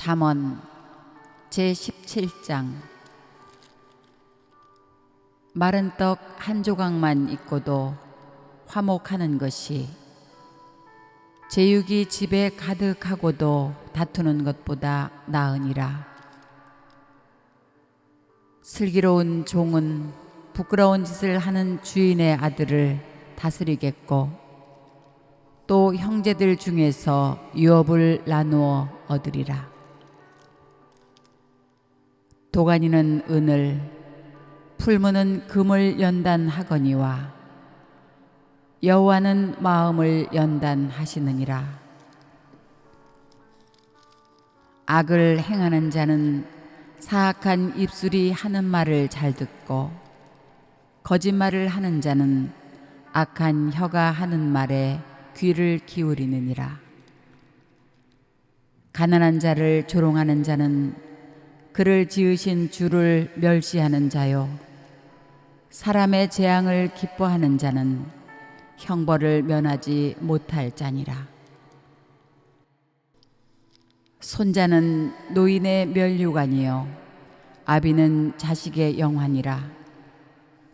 잠언 제17장. 마른 떡 한 조각만 있고도 화목하는 것이 제육이 집에 가득하고도 다투는 것보다 나으니라. 슬기로운 종은 부끄러운 짓을 하는 주인의 아들을 다스리겠고 또 형제들 중에서 유업을 나누어 얻으리라. 도가니는 은을, 풀무는 금을 연단하거니와 여호와는 마음을 연단하시느니라. 악을 행하는 자는 사악한 입술이 하는 말을 잘 듣고 거짓말을 하는 자는 악한 혀가 하는 말에 귀를 기울이느니라. 가난한 자를 조롱하는 자는 그를 지으신 주를 멸시하는 자요, 사람의 재앙을 기뻐하는 자는 형벌을 면하지 못할 자니라. 손자는 노인의 면류관이요 아비는 자식의 영환이라.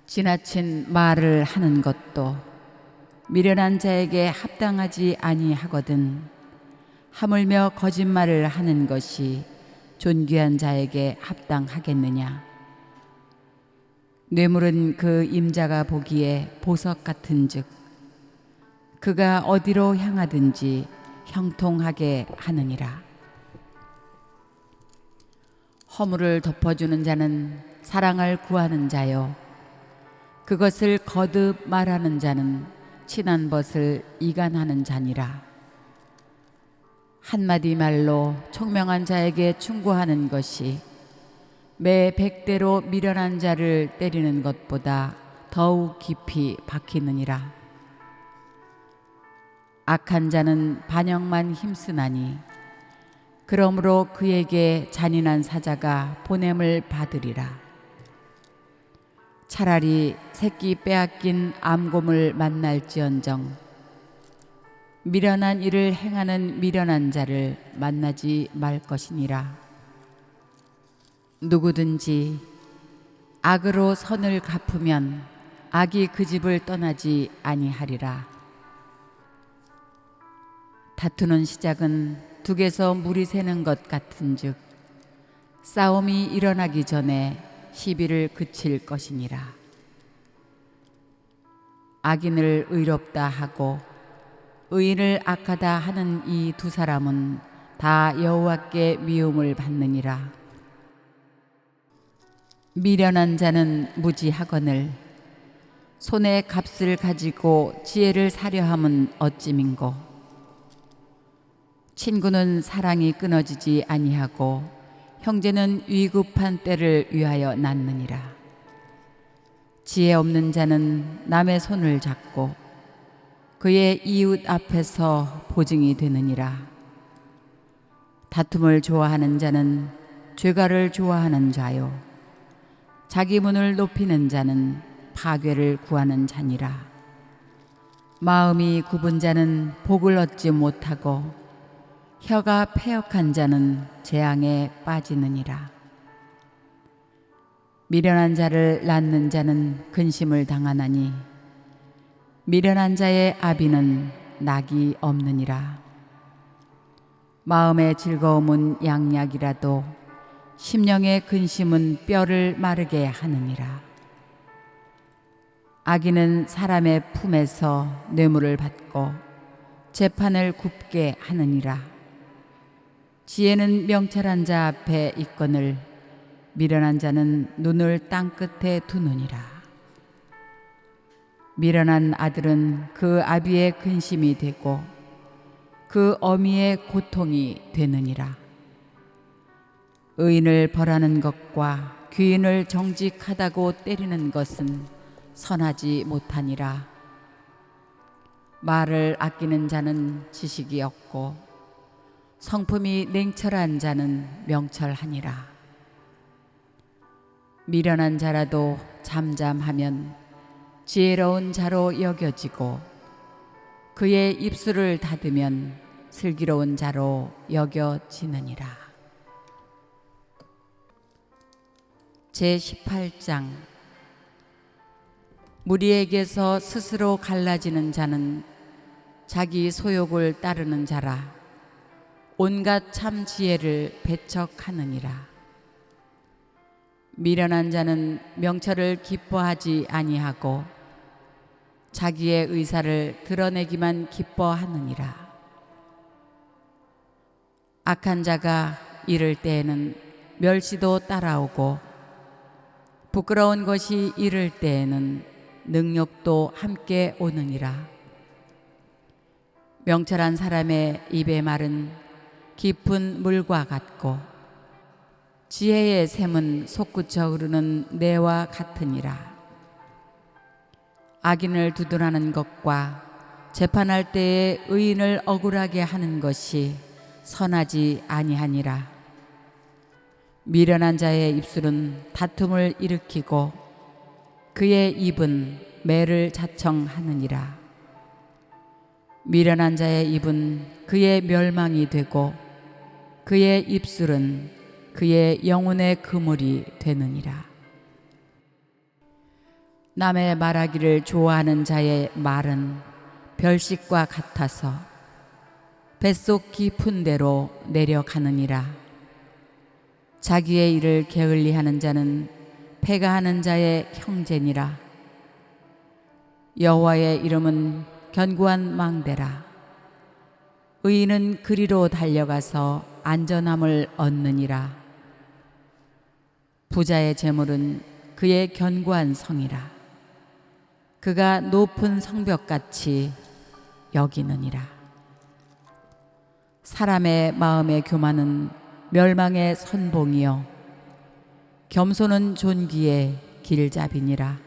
지나친 말을 하는 것도 미련한 자에게 합당하지 아니하거든 하물며 거짓말을 하는 것이 존귀한 자에게 합당하겠느냐. 뇌물은 그 임자가 보기에 보석 같은즉 그가 어디로 향하든지 형통하게 하느니라. 허물을 덮어주는 자는 사랑을 구하는 자요, 그것을 거듭 말하는 자는 친한 벗을 이간하는 자니라. 한마디 말로 총명한 자에게 충고하는 것이 매 100대로 미련한 자를 때리는 것보다 더욱 깊이 박히느니라. 악한 자는 반역만 힘쓰나니 그러므로 그에게 잔인한 사자가 보냄을 받으리라. 차라리 새끼 빼앗긴 암곰을 만날지언정 미련한 일을 행하는 미련한 자를 만나지 말 것이니라. 누구든지 악으로 선을 갚으면 악이 그 집을 떠나지 아니하리라. 다투는 시작은 둑에서 물이 새는 것 같은즉 싸움이 일어나기 전에 시비를 그칠 것이니라. 악인을 의롭다 하고 의인을 악하다 하는 이 두 사람은 다 여호와께 미움을 받느니라. 미련한 자는 무지하거늘 손에 값을 가지고 지혜를 사려 함은 어찌민고. 친구는 사랑이 끊어지지 아니하고 형제는 위급한 때를 위하여 낳느니라. 지혜 없는 자는 남의 손을 잡고 그의 이웃 앞에서 보증이 되느니라. 다툼을 좋아하는 자는 죄가를 좋아하는 자요, 자기 문을 높이는 자는 파괴를 구하는 자니라. 마음이 굽은 자는 복을 얻지 못하고 혀가 패역한 자는 재앙에 빠지느니라. 미련한 자를 낳는 자는 근심을 당하나니 미련한 자의 아비는 낙이 없느니라. 마음의 즐거움은 양약이라도 심령의 근심은 뼈를 마르게 하느니라. 악인은 사람의 품에서 뇌물을 받고 재판을 굽게 하느니라. 지혜는 명철한 자 앞에 있거늘 미련한 자는 눈을 땅끝에 두느니라. 미련한 아들은 그 아비의 근심이 되고 그 어미의 고통이 되느니라. 의인을 벌하는 것과 귀인을 정직하다고 때리는 것은 선하지 못하니라. 말을 아끼는 자는 지식이 없고 성품이 냉철한 자는 명철하니라. 미련한 자라도 잠잠하면 지혜로운 자로 여겨지고 그의 입술을 닫으면 슬기로운 자로 여겨지느니라. 제18장. 무리에게서 스스로 갈라지는 자는 자기 소욕을 따르는 자라. 온갖 참 지혜를 배척하느니라. 미련한 자는 명철을 기뻐하지 아니하고 자기의 의사를 드러내기만 기뻐하느니라. 악한 자가 이를 때에는 멸시도 따라오고 부끄러운 것이 이를 때에는 능욕도 함께 오느니라. 명철한 사람의 입의 말은 깊은 물과 같고 지혜의 샘은 솟구쳐 흐르는 내와 같으니라. 악인을 두둔하는 것과 재판할 때에 의인을 억울하게 하는 것이 선하지 아니하니라. 미련한 자의 입술은 다툼을 일으키고 그의 입은 매를 자청하느니라. 미련한 자의 입은 그의 멸망이 되고 그의 입술은 그의 영혼의 그물이 되느니라. 남의 말하기를 좋아하는 자의 말은 별식과 같아서 뱃속 깊은 데로 내려가느니라. 자기의 일을 게을리하는 자는 패가하는 자의 형제니라. 여호와의 이름은 견고한 망대라. 의인은 그리로 달려가서 안전함을 얻느니라. 부자의 재물은 그의 견고한 성이라. 그가 높은 성벽같이 여기느니라. 사람의 마음의 교만은 멸망의 선봉이요 겸손은 존귀의 길잡이니라.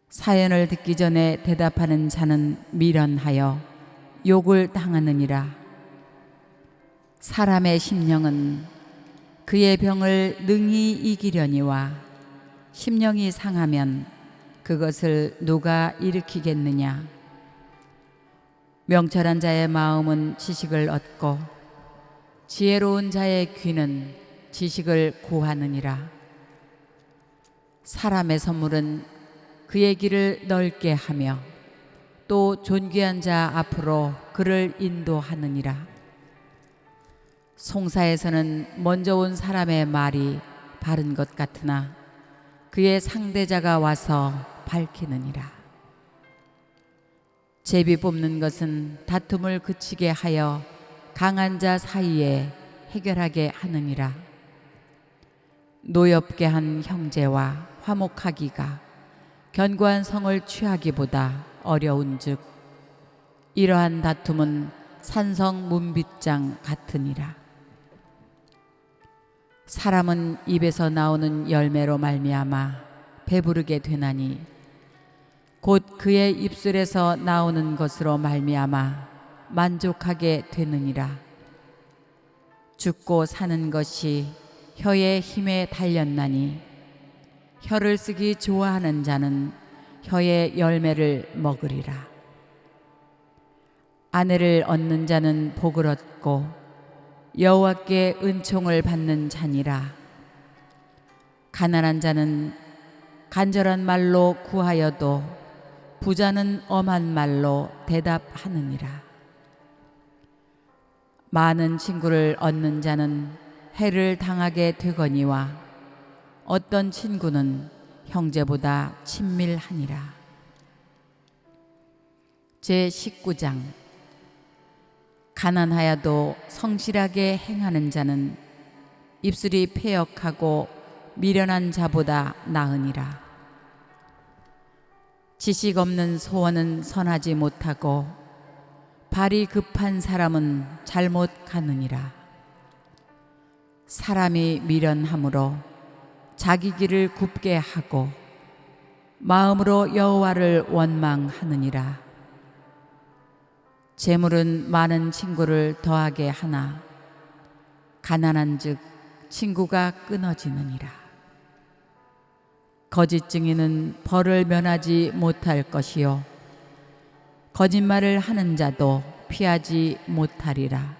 사연을 듣기 전에 대답하는 자는 미련하여 욕을 당하느니라. 사람의 심령은 그의 병을 능히 이기려니와 심령이 상하면 그것을 누가 일으키겠느냐. 명철한 자의 마음은 지식을 얻고 지혜로운 자의 귀는 지식을 구하느니라. 사람의 선물은 그의 길을 넓게 하며 또 존귀한 자 앞으로 그를 인도하느니라. 송사에서는 먼저 온 사람의 말이 바른 것 같으나 그의 상대자가 와서 밝히느니라. 제비 뽑는 것은 다툼을 그치게 하여 강한 자 사이에 해결하게 하느니라. 노엽게 한 형제와 화목하기가 견고한 성을 취하기보다 어려운즉 이러한 다툼은 산성 문빗장 같으니라. 사람은 입에서 나오는 열매로 말미암아 배부르게 되나니 곧 그의 입술에서 나오는 것으로 말미암아 만족하게 되느니라. 죽고 사는 것이 혀의 힘에 달렸나니 혀를 쓰기 좋아하는 자는 혀의 열매를 먹으리라. 아내를 얻는 자는 복을 얻고 여호와께 은총을 받는 자니라. 가난한 자는 간절한 말로 구하여도 부자는 엄한 말로 대답하느니라. 많은 친구를 얻는 자는 해를 당하게 되거니와 어떤 친구는 형제보다 친밀하니라. 제19장. 가난하여도 성실하게 행하는 자는 입술이 패역하고 미련한 자보다 나으니라. 지식 없는 소원은 선하지 못하고 발이 급한 사람은 잘못 가느니라. 사람이 미련함으로 자기 길을 굽게 하고 마음으로 여호와를 원망하느니라. 재물은 많은 친구를 더하게 하나 가난한즉 친구가 끊어지느니라. 거짓 증인은 벌을 면하지 못할 것이요 거짓말을 하는 자도 피하지 못하리라.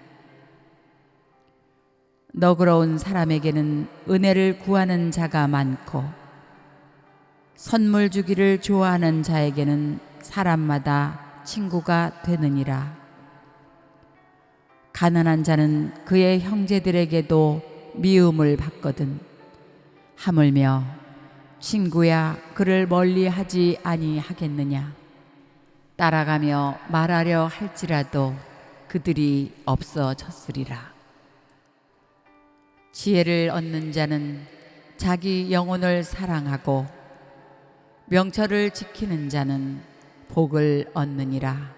너그러운 사람에게는 은혜를 구하는 자가 많고 선물 주기를 좋아하는 자에게는 사람마다 친구가 되느니라. 가난한 자는 그의 형제들에게도 미움을 받거든 하물며 친구야 그를 멀리하지 아니하겠느냐. 따라가며 말하려 할지라도 그들이 없어졌으리라. 지혜를 얻는 자는 자기 영혼을 사랑하고 명철을 지키는 자는 복을 얻느니라.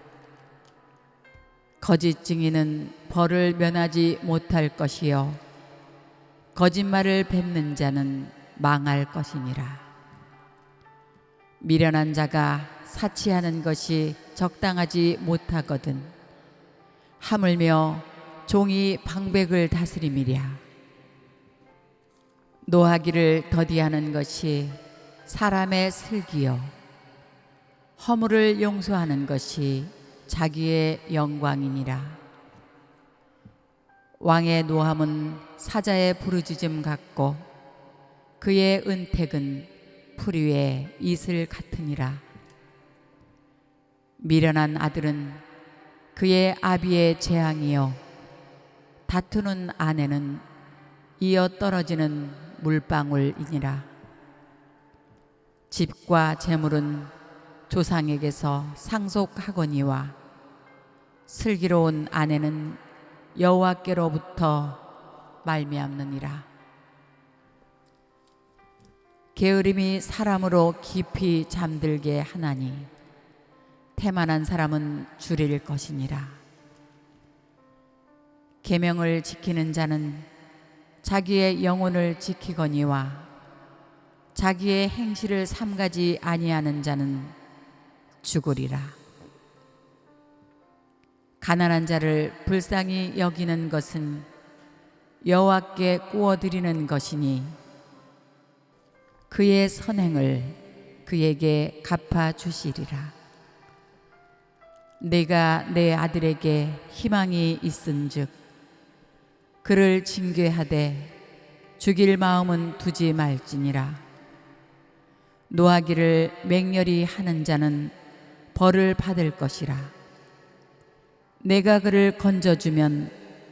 거짓 증인은 벌을 면하지 못할 것이요 거짓말을 뱉는 자는 망할 것이니라. 미련한 자가 사치하는 것이 적당하지 못하거든 하물며 종이 방백을 다스림이랴. 노하기를 더디하는 것이 사람의 슬기요 허물을 용서하는 것이 자기의 영광이니라. 왕의 노함은 사자의 부르짖음 같고 그의 은택은 풀 위에 이슬 같으니라. 미련한 아들은 그의 아비의 재앙이요 다투는 아내는 이어 떨어지는 물방울이니라. 집과 재물은 조상에게서 상속하거니와 슬기로운 아내는 여호와께로부터 말미암느니라. 게으름이 사람으로 깊이 잠들게 하나니 태만한 사람은 줄일 것이니라. 계명을 지키는 자는 자기의 영혼을 지키거니와 자기의 행실을 삼가지 아니하는 자는 죽으리라. 가난한 자를 불쌍히 여기는 것은 여호와께 구워드리는 것이니 그의 선행을 그에게 갚아주시리라. 내가 내 아들에게 희망이 있은즉 그를 징계하되 죽일 마음은 두지 말지니라. 노하기를 맹렬히 하는 자는 벌을 받을 것이라. 내가 그를 건져주면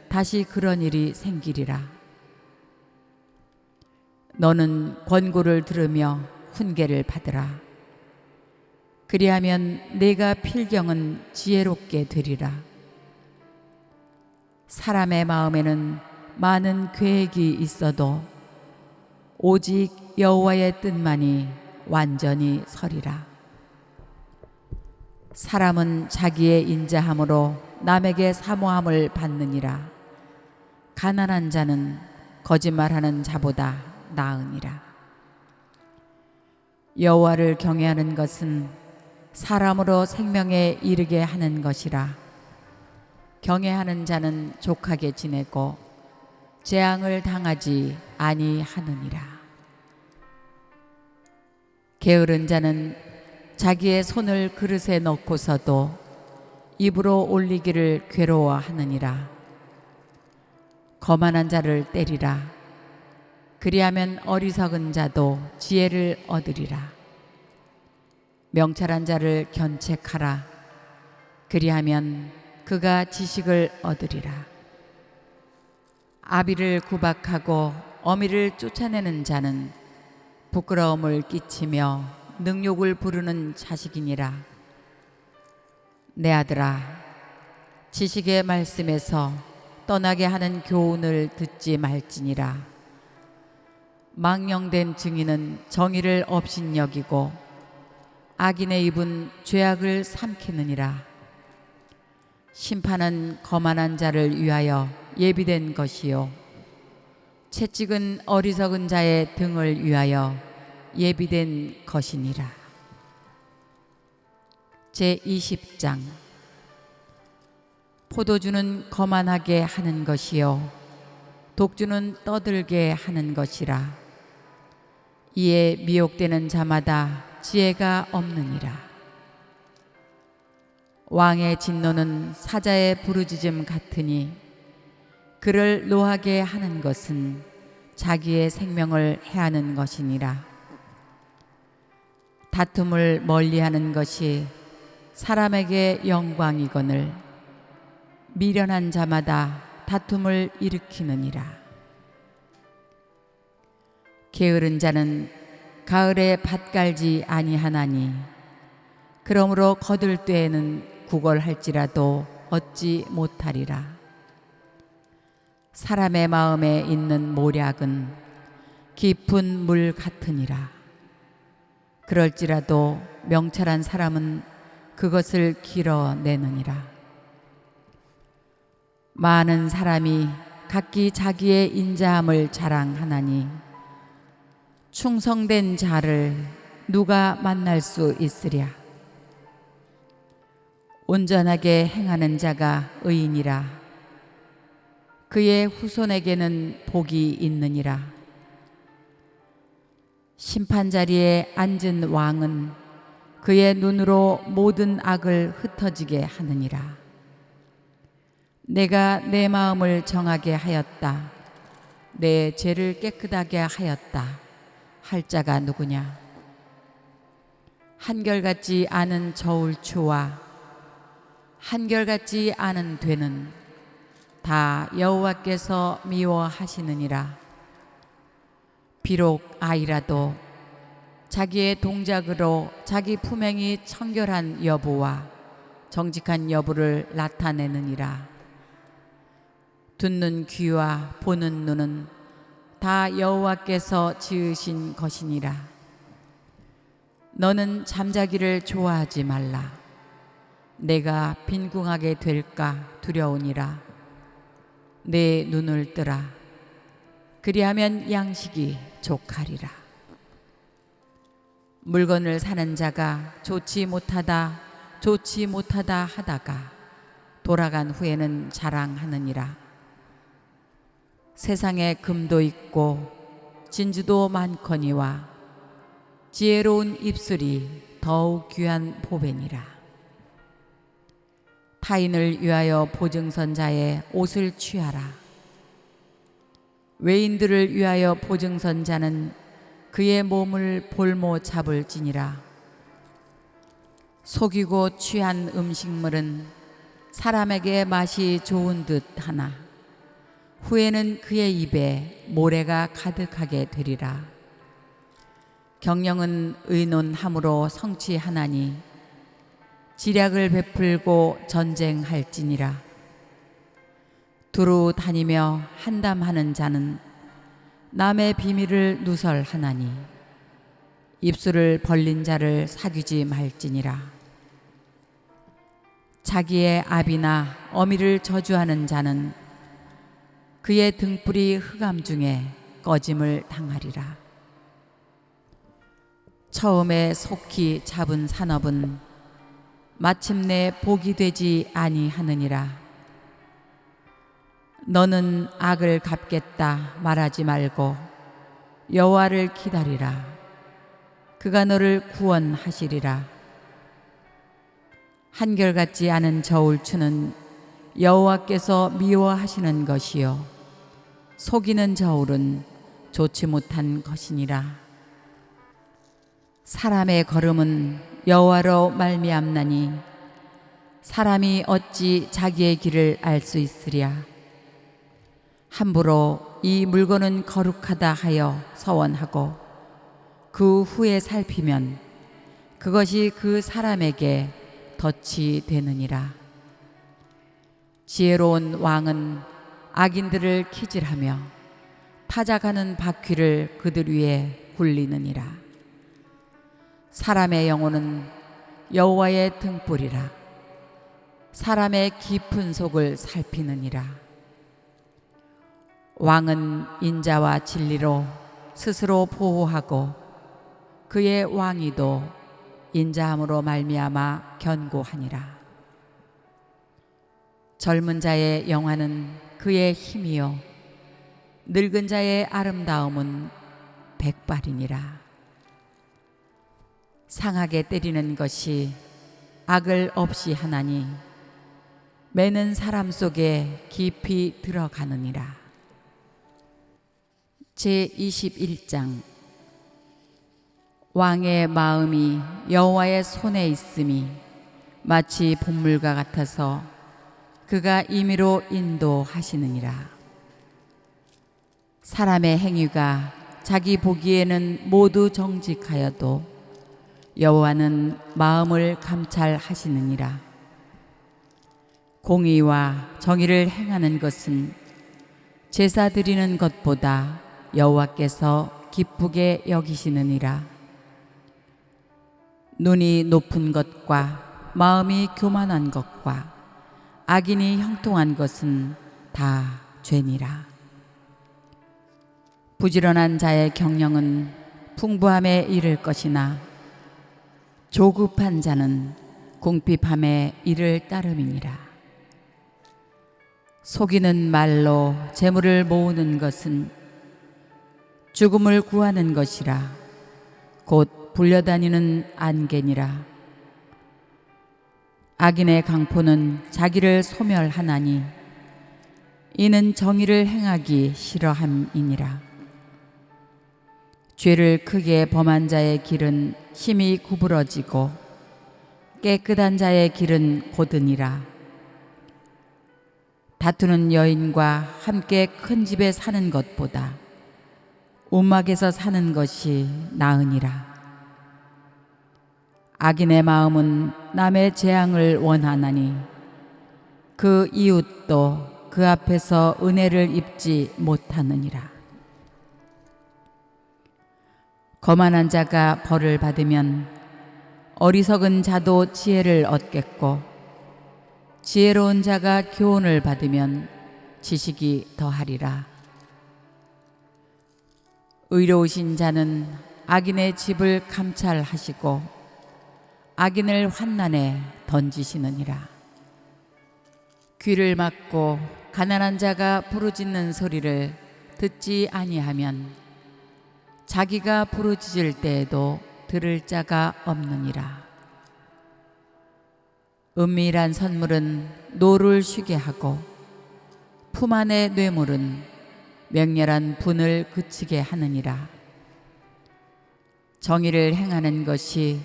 다시 그런 일이 생기리라. 너는 권고를 들으며 훈계를 받으라. 그리하면 내가 필경은 지혜롭게 되리라. 사람의 마음에는 많은 계획이 있어도 오직 여호와의 뜻만이 완전히 서리라. 사람은 자기의 인자함으로 남에게 사모함을 받느니라. 가난한 자는 거짓말하는 자보다 나으니라. 여호와를 경외하는 것은 사람으로 생명에 이르게 하는 것이라. 경외하는 자는 족하게 지내고 재앙을 당하지 아니하느니라. 게으른 자는 자기의 손을 그릇에 넣고서도 입으로 올리기를 괴로워하느니라. 거만한 자를 때리라. 그리하면 어리석은 자도 지혜를 얻으리라. 명철한 자를 견책하라. 그리하면 그가 지식을 얻으리라. 아비를 구박하고 어미를 쫓아내는 자는 부끄러움을 끼치며 능욕을 부르는 자식이니라. 내 아들아, 지식의 말씀에서 떠나게 하는 교훈을 듣지 말지니라. 망령된 증인은 정의를 업신여기고 악인의 입은 죄악을 삼키느니라. 심판은 거만한 자를 위하여 예비된 것이요 채찍은 어리석은 자의 등을 위하여 예비된 것이니라. 제20장. 포도주는 거만하게 하는 것이요 독주는 떠들게 하는 것이라. 이에 미혹되는 자마다 지혜가 없느니라. 왕의 진노는 사자의 부르짖음 같으니 그를 노하게 하는 것은 자기의 생명을 해하는 것이니라. 다툼을 멀리하는 것이 사람에게 영광이거늘 미련한 자마다 다툼을 일으키느니라. 게으른 자는 가을에 밭 갈지 아니하나니 그러므로 거둘 때에는 구걸할지라도 얻지 못하리라. 사람의 마음에 있는 모략은 깊은 물 같으니라. 그럴지라도 명철한 사람은 그것을 길어내느니라. 많은 사람이 각기 자기의 인자함을 자랑하나니 충성된 자를 누가 만날 수 있으랴. 온전하게 행하는 자가 의인이라. 그의 후손에게는 복이 있느니라. 심판자리에 앉은 왕은 그의 눈으로 모든 악을 흩어지게 하느니라. 내가 내 마음을 정하게 하였다. 내 죄를 깨끗하게 하였다. 할 자가 누구냐? 한결같지 않은 저울추와 한결같지 않은 되는 다 여호와께서 미워하시느니라. 비록 아이라도 자기의 동작으로 자기 품행이 청결한 여부와 정직한 여부를 나타내느니라. 듣는 귀와 보는 눈은 다 여호와께서 지으신 것이니라. 너는 잠자기를 좋아하지 말라. 내가 빈궁하게 될까 두려우니라. 내 눈을 뜨라. 그리하면 양식이 족하리라. 물건을 사는 자가 좋지 못하다 하다가 돌아간 후에는 자랑하느니라. 세상에 금도 있고 진주도 많거니와 지혜로운 입술이 더욱 귀한 보배니라. 타인을 위하여 보증선 자의 옷을 취하라. 외인들을 위하여 보증선 자는 그의 몸을 볼모 잡을지니라. 속이고 취한 음식물은 사람에게 맛이 좋은 듯 하나 후에는 그의 입에 모래가 가득하게 되리라. 경영은 의논함으로 성취하나니 지략을 베풀고 전쟁할지니라. 두루 다니며 한담하는 자는 남의 비밀을 누설하나니 입술을 벌린 자를 사귀지 말지니라. 자기의 아비나 어미를 저주하는 자는 그의 등불이 흑암 중에 꺼짐을 당하리라. 처음에 속히 잡은 산업은 마침내 복이 되지 아니하느니라. 너는 악을 갚겠다 말하지 말고 여호와를 기다리라. 그가 너를 구원하시리라. 한결같지 않은 저울추는 여호와께서 미워하시는 것이요 속이는 저울은 좋지 못한 것이니라. 사람의 걸음은 여호와로 말미암나니 사람이 어찌 자기의 길을 알 수 있으랴. 함부로 이 물건은 거룩하다 하여 서원하고 그 후에 살피면 그것이 그 사람에게 덫이 되느니라. 지혜로운 왕은 악인들을 키질하며 타작하는 바퀴를 그들 위에 굴리느니라. 사람의 영혼은 여호와의 등불이라. 사람의 깊은 속을 살피느니라. 왕은 인자와 진리로 스스로 보호하고 그의 왕위도 인자함으로 말미암아 견고하니라. 젊은 자의 영화는 그의 힘이요 늙은 자의 아름다움은 백발이니라. 상하게 때리는 것이 악을 없이 하나니 매는 사람 속에 깊이 들어가느니라. 제21장. 왕의 마음이 여호와의 손에 있음이 마치 분물과 같아서 그가 임의로 인도하시느니라. 사람의 행위가 자기 보기에는 모두 정직하여도 여호와는 마음을 감찰하시느니라. 공의와 정의를 행하는 것은 제사 드리는 것보다 여호와께서 기쁘게 여기시느니라. 눈이 높은 것과 마음이 교만한 것과 악인이 형통한 것은 다 죄니라. 부지런한 자의 경영은 풍부함에 이를 것이나 조급한 자는 궁핍함에 이를 따름이니라. 속이는 말로 재물을 모으는 것은 죽음을 구하는 것이라 곧 불려다니는 안개니라. 악인의 강포는 자기를 소멸하나니 이는 정의를 행하기 싫어함이니라. 죄를 크게 범한 자의 길은 심히 구부러지고 깨끗한 자의 길은 곧으니라. 다투는 여인과 함께 큰 집에 사는 것보다 움막에서 사는 것이 나으니라. 악인의 마음은 남의 재앙을 원하나니 그 이웃도 그 앞에서 은혜를 입지 못하느니라. 거만한 자가 벌을 받으면 어리석은 자도 지혜를 얻겠고 지혜로운 자가 교훈을 받으면 지식이 더하리라. 의로우신 자는 악인의 집을 감찰하시고 악인을 환난에 던지시느니라. 귀를 막고 가난한 자가 부르짖는 소리를 듣지 아니하면 자기가 부르짖을 때에도 들을 자가 없느니라. 은밀한 선물은 노를 쉬게 하고 품 안의 뇌물은 맹렬한 분을 그치게 하느니라. 정의를 행하는 것이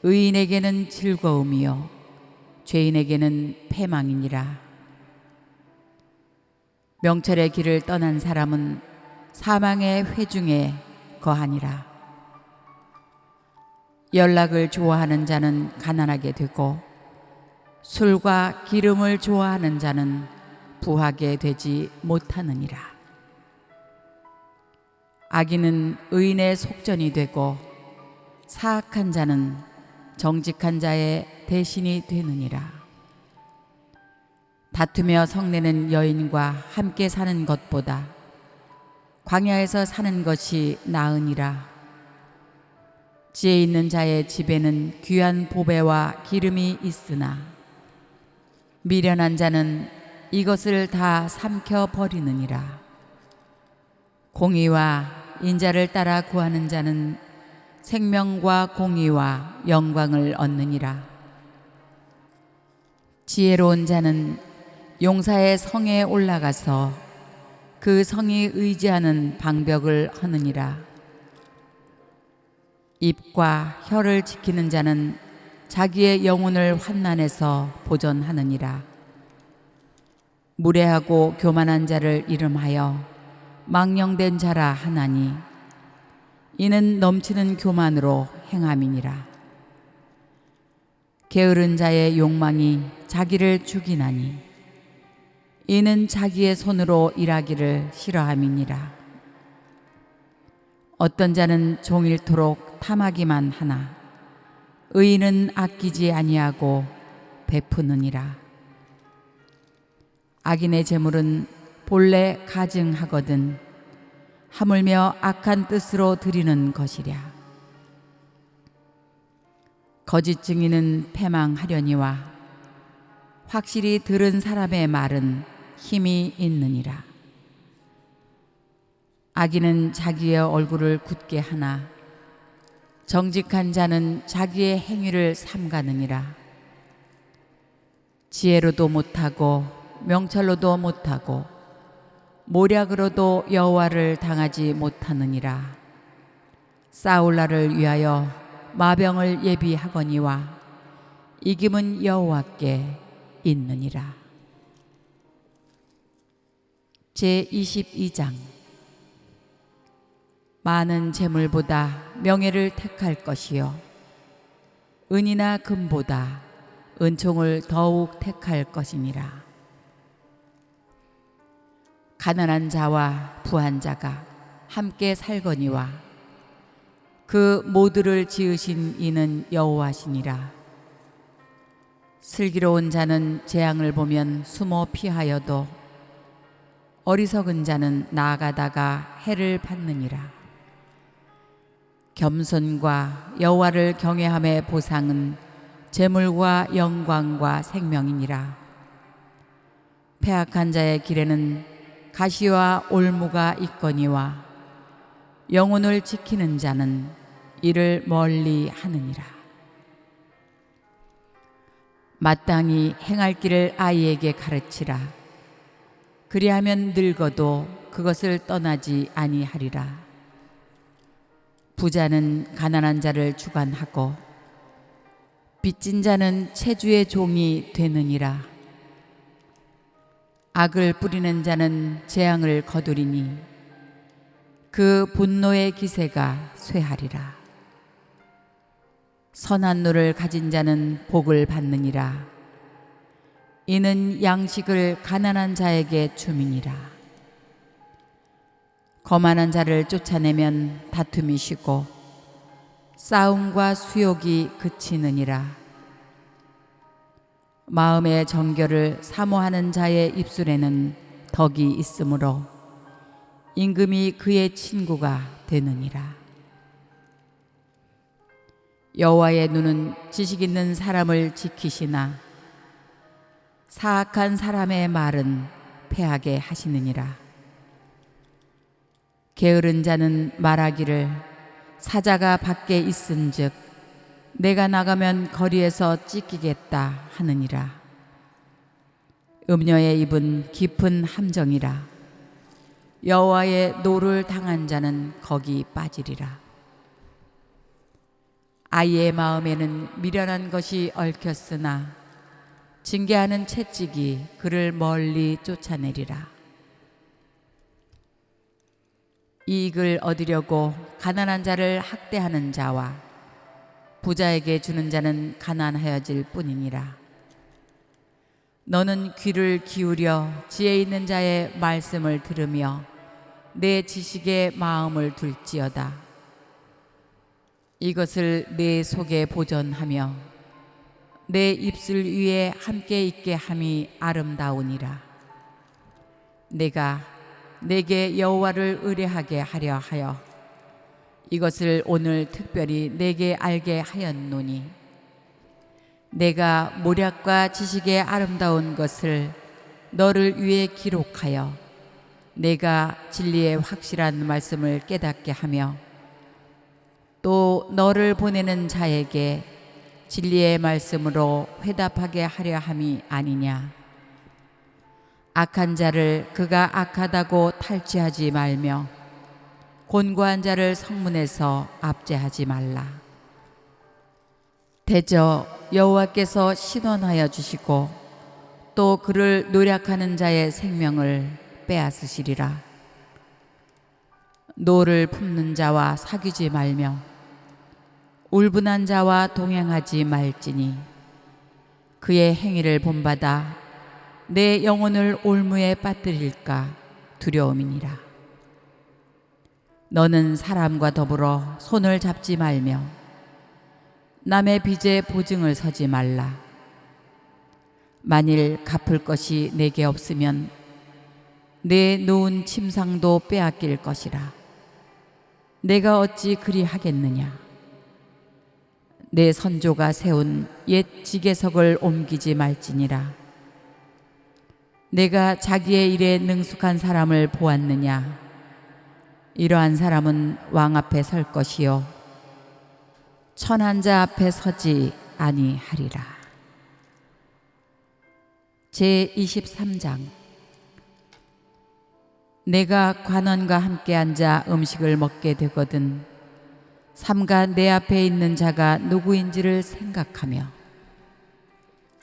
의인에게는 즐거움이요 죄인에게는 패망이니라. 명철의 길을 떠난 사람은 사망의 회중에 거하니라. 연락을 좋아하는 자는 가난하게 되고 술과 기름을 좋아하는 자는 부하게 되지 못하느니라. 악인은 의인의 속전이 되고 사악한 자는 정직한 자의 대신이 되느니라. 다투며 성내는 여인과 함께 사는 것보다 광야에서 사는 것이 나으니라. 지혜 있는 자의 집에는 귀한 보배와 기름이 있으나 미련한 자는 이것을 다 삼켜 버리느니라. 공의와 인자를 따라 구하는 자는 생명과 공의와 영광을 얻느니라. 지혜로운 자는 용사의 성에 올라가서 그 성이 의지하는 방벽을 허느니라. 입과 혀를 지키는 자는 자기의 영혼을 환난에서 보전하느니라. 무례하고 교만한 자를 이름하여 망령된 자라 하나니 이는 넘치는 교만으로 행함이니라. 게으른 자의 욕망이 자기를 죽이나니 이는 자기의 손으로 일하기를 싫어함이니라. 어떤 자는 종일토록 탐하기만 하나 의인은 아끼지 아니하고 베푸느니라. 악인의 재물은 본래 가증하거든 하물며 악한 뜻으로 드리는 것이랴. 거짓 증인은 패망하려니와 확실히 들은 사람의 말은 힘이 있느니라. 악인은 자기의 얼굴을 굳게 하나 정직한 자는 자기의 행위를 삼가느니라. 지혜로도 못하고 명철로도 못하고 모략으로도 여호와를 당하지 못하느니라. 싸울 날을 위하여 마병을 예비하거니와 이김은 여호와께 있느니라. 제22장. 많은 재물보다 명예를 택할 것이요 은이나 금보다 은총을 더욱 택할 것이니라. 가난한 자와 부한 자가 함께 살거니와 그 모두를 지으신 이는 여호와시니라. 슬기로운 자는 재앙을 보면 숨어 피하여도 어리석은 자는 나아가다가 해를 받느니라. 겸손과 여호와를 경외함의 보상은 재물과 영광과 생명이니라. 패악한 자의 길에는 가시와 올무가 있거니와 영혼을 지키는 자는 이를 멀리 하느니라. 마땅히 행할 길을 아이에게 가르치라. 그리하면 늙어도 그것을 떠나지 아니하리라. 부자는 가난한 자를 주관하고 빚진 자는 채주의 종이 되느니라. 악을 뿌리는 자는 재앙을 거두리니 그 분노의 기세가 쇠하리라. 선한 노를 가진 자는 복을 받느니라. 이는 양식을 가난한 자에게 줌이니라. 거만한 자를 쫓아내면 다툼이 쉬고 싸움과 수욕이 그치느니라. 마음의 정결을 사모하는 자의 입술에는 덕이 있으므로 임금이 그의 친구가 되느니라. 여호와의 눈은 지식 있는 사람을 지키시나 사악한 사람의 말은 패하게 하시느니라. 게으른 자는 말하기를 사자가 밖에 있은즉 내가 나가면 거리에서 찢기겠다 하느니라. 음녀의 입은 깊은 함정이라. 여호와의 노를 당한 자는 거기 빠지리라. 아이의 마음에는 미련한 것이 얽혔으나 징계하는 채찍이 그를 멀리 쫓아내리라. 이익을 얻으려고 가난한 자를 학대하는 자와 부자에게 주는 자는 가난하여질 뿐이니라. 너는 귀를 기울여 지혜 있는 자의 말씀을 들으며 내 지식에 마음을 둘지어다. 이것을 내 속에 보존하며 내 입술 위에 함께 있게 함이 아름다우니라. 내가 내게 여호와를 의뢰하게 하려 하여 이것을 오늘 특별히 내게 알게 하였노니 내가 모략과 지식의 아름다운 것을 너를 위해 기록하여 내가 진리의 확실한 말씀을 깨닫게 하며 또 너를 보내는 자에게 진리의 말씀으로 회답하게 하려 함이 아니냐. 악한 자를 그가 악하다고 탈취하지 말며 곤고한 자를 성문에서 압제하지 말라. 대저 여호와께서 신원하여 주시고 또 그를 노략하는 자의 생명을 빼앗으시리라. 노를 품는 자와 사귀지 말며 울분한 자와 동행하지 말지니 그의 행위를 본받아 내 영혼을 올무에 빠뜨릴까 두려움이니라. 너는 사람과 더불어 손을 잡지 말며 남의 빚에 보증을 서지 말라. 만일 갚을 것이 내게 없으면 내 놓은 침상도 빼앗길 것이라. 내가 어찌 그리하겠느냐. 내 선조가 세운 옛 지계석을 옮기지 말지니라. 내가 자기의 일에 능숙한 사람을 보았느냐. 이러한 사람은 왕 앞에 설 것이요 천한 자 앞에 서지 아니하리라. 제23장. 내가 관원과 함께 앉아 음식을 먹게 되거든 삼가 내 앞에 있는 자가 누구인지를 생각하며,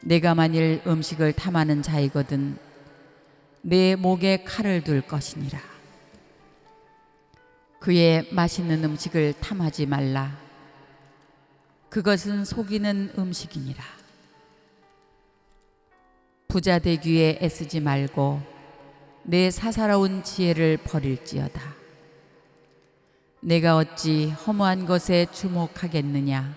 내가 만일 음식을 탐하는 자이거든 내 목에 칼을 둘 것이니라. 그의 맛있는 음식을 탐하지 말라. 그것은 속이는 음식이니라. 부자 되기에 애쓰지 말고 내 사사로운 지혜를 버릴지어다. 내가 어찌 허무한 것에 주목하겠느냐.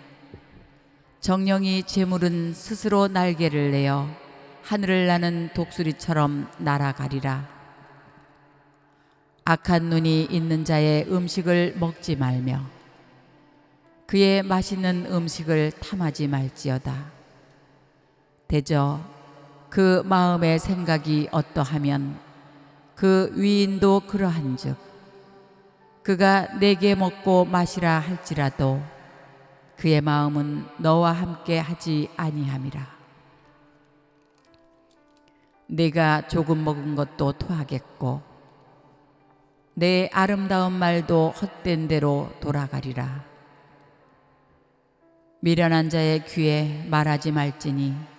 정령이 재물은 스스로 날개를 내어 하늘을 나는 독수리처럼 날아가리라. 악한 눈이 있는 자의 음식을 먹지 말며 그의 맛있는 음식을 탐하지 말지어다. 대저 그 마음의 생각이 어떠하면 그 위인도 그러한즉 그가 내게 먹고 마시라 할지라도 그의 마음은 너와 함께 하지 아니함이라. 내가 조금 먹은 것도 토하겠고 내 아름다운 말도 헛된 대로 돌아가리라. 미련한 자의 귀에 말하지 말지니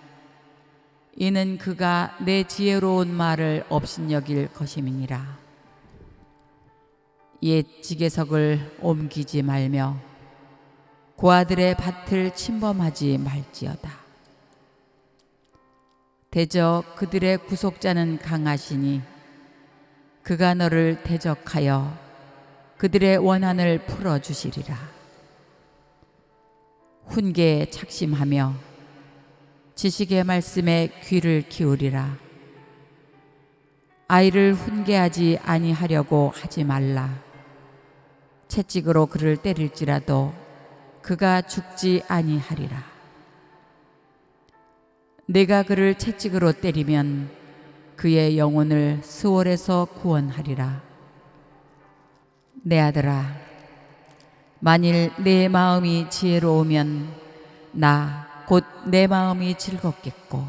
이는 그가 내 지혜로운 말을 업신여길 것임이니라. 옛 지게석을 옮기지 말며 고아들의 밭을 침범하지 말지어다. 대저 그들의 구속자는 강하시니 그가 너를 대적하여 그들의 원한을 풀어주시리라. 훈계에 착심하며 지식의 말씀에 귀를 기울이라. 아이를 훈계하지 아니하려고 하지 말라. 채찍으로 그를 때릴지라도 그가 죽지 아니하리라. 내가 그를 채찍으로 때리면 그의 영혼을 스월에서 구원하리라. 내 아들아, 만일 내 마음이 지혜로우면 나 곧 내 마음이 즐겁겠고,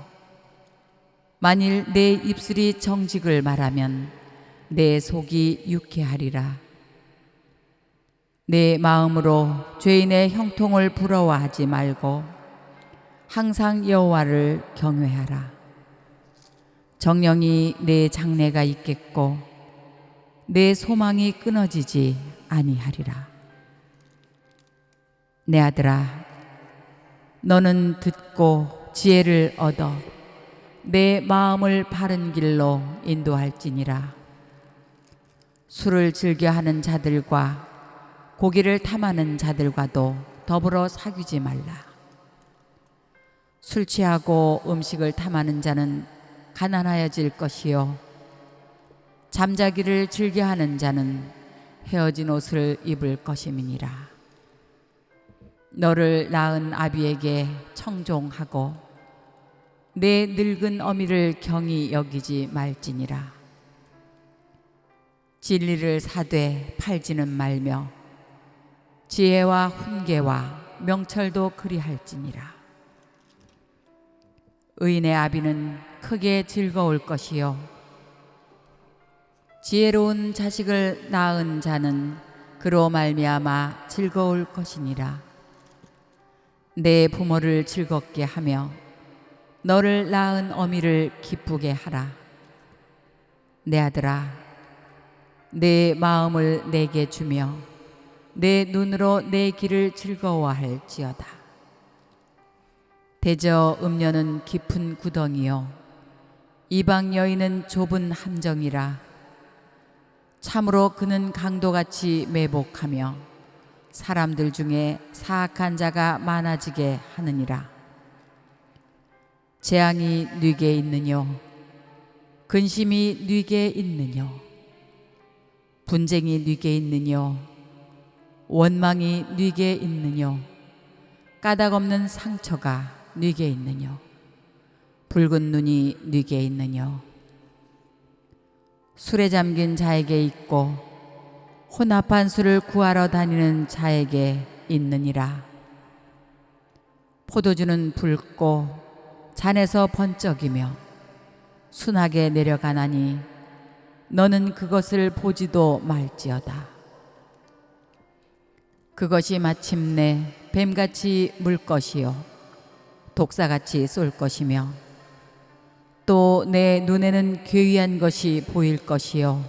만일 내 입술이 정직을 말하면 내 속이 유쾌하리라. 내 마음으로 죄인의 형통을 부러워하지 말고 항상 여호와를 경외하라. 정령이 내 장래가 있겠고 내 소망이 끊어지지 아니하리라. 내 아들아, 너는 듣고 지혜를 얻어 내 마음을 바른 길로 인도할지니라. 술을 즐겨하는 자들과 고기를 탐하는 자들과도 더불어 사귀지 말라. 술 취하고 음식을 탐하는 자는 가난하여질 것이요 잠자기를 즐겨하는 자는 헤어진 옷을 입을 것임이니라. 너를 낳은 아비에게 청종하고 내 늙은 어미를 경히 여기지 말지니라. 진리를 사되 팔지는 말며 지혜와 훈계와 명철도 그리할지니라. 의인의 아비는 크게 즐거울 것이요 지혜로운 자식을 낳은 자는 그로 말미암아 즐거울 것이니라. 내 부모를 즐겁게 하며 너를 낳은 어미를 기쁘게 하라. 내 아들아, 내 마음을 내게 주며 내 눈으로 내 길을 즐거워할지어다. 대저 음녀는 깊은 구덩이요 이방 여인은 좁은 함정이라. 참으로 그는 강도같이 매복하며 사람들 중에 사악한 자가 많아지게 하느니라. 재앙이 네게 있느뇨? 근심이 네게 있느뇨? 분쟁이 네게 있느뇨? 원망이 네게 있느뇨? 까닭없는 상처가 네게 있느뇨? 붉은 눈이 네게 있느뇨? 술에 잠긴 자에게 있고 혼합한 술을 구하러 다니는 자에게 있느니라. 포도주는 붉고 잔에서 번쩍이며 순하게 내려가나니 너는 그것을 보지도 말지어다. 그것이 마침내 뱀같이 물 것이요 독사같이 쏠 것이며 또 내 눈에는 괴이한 것이 보일 것이요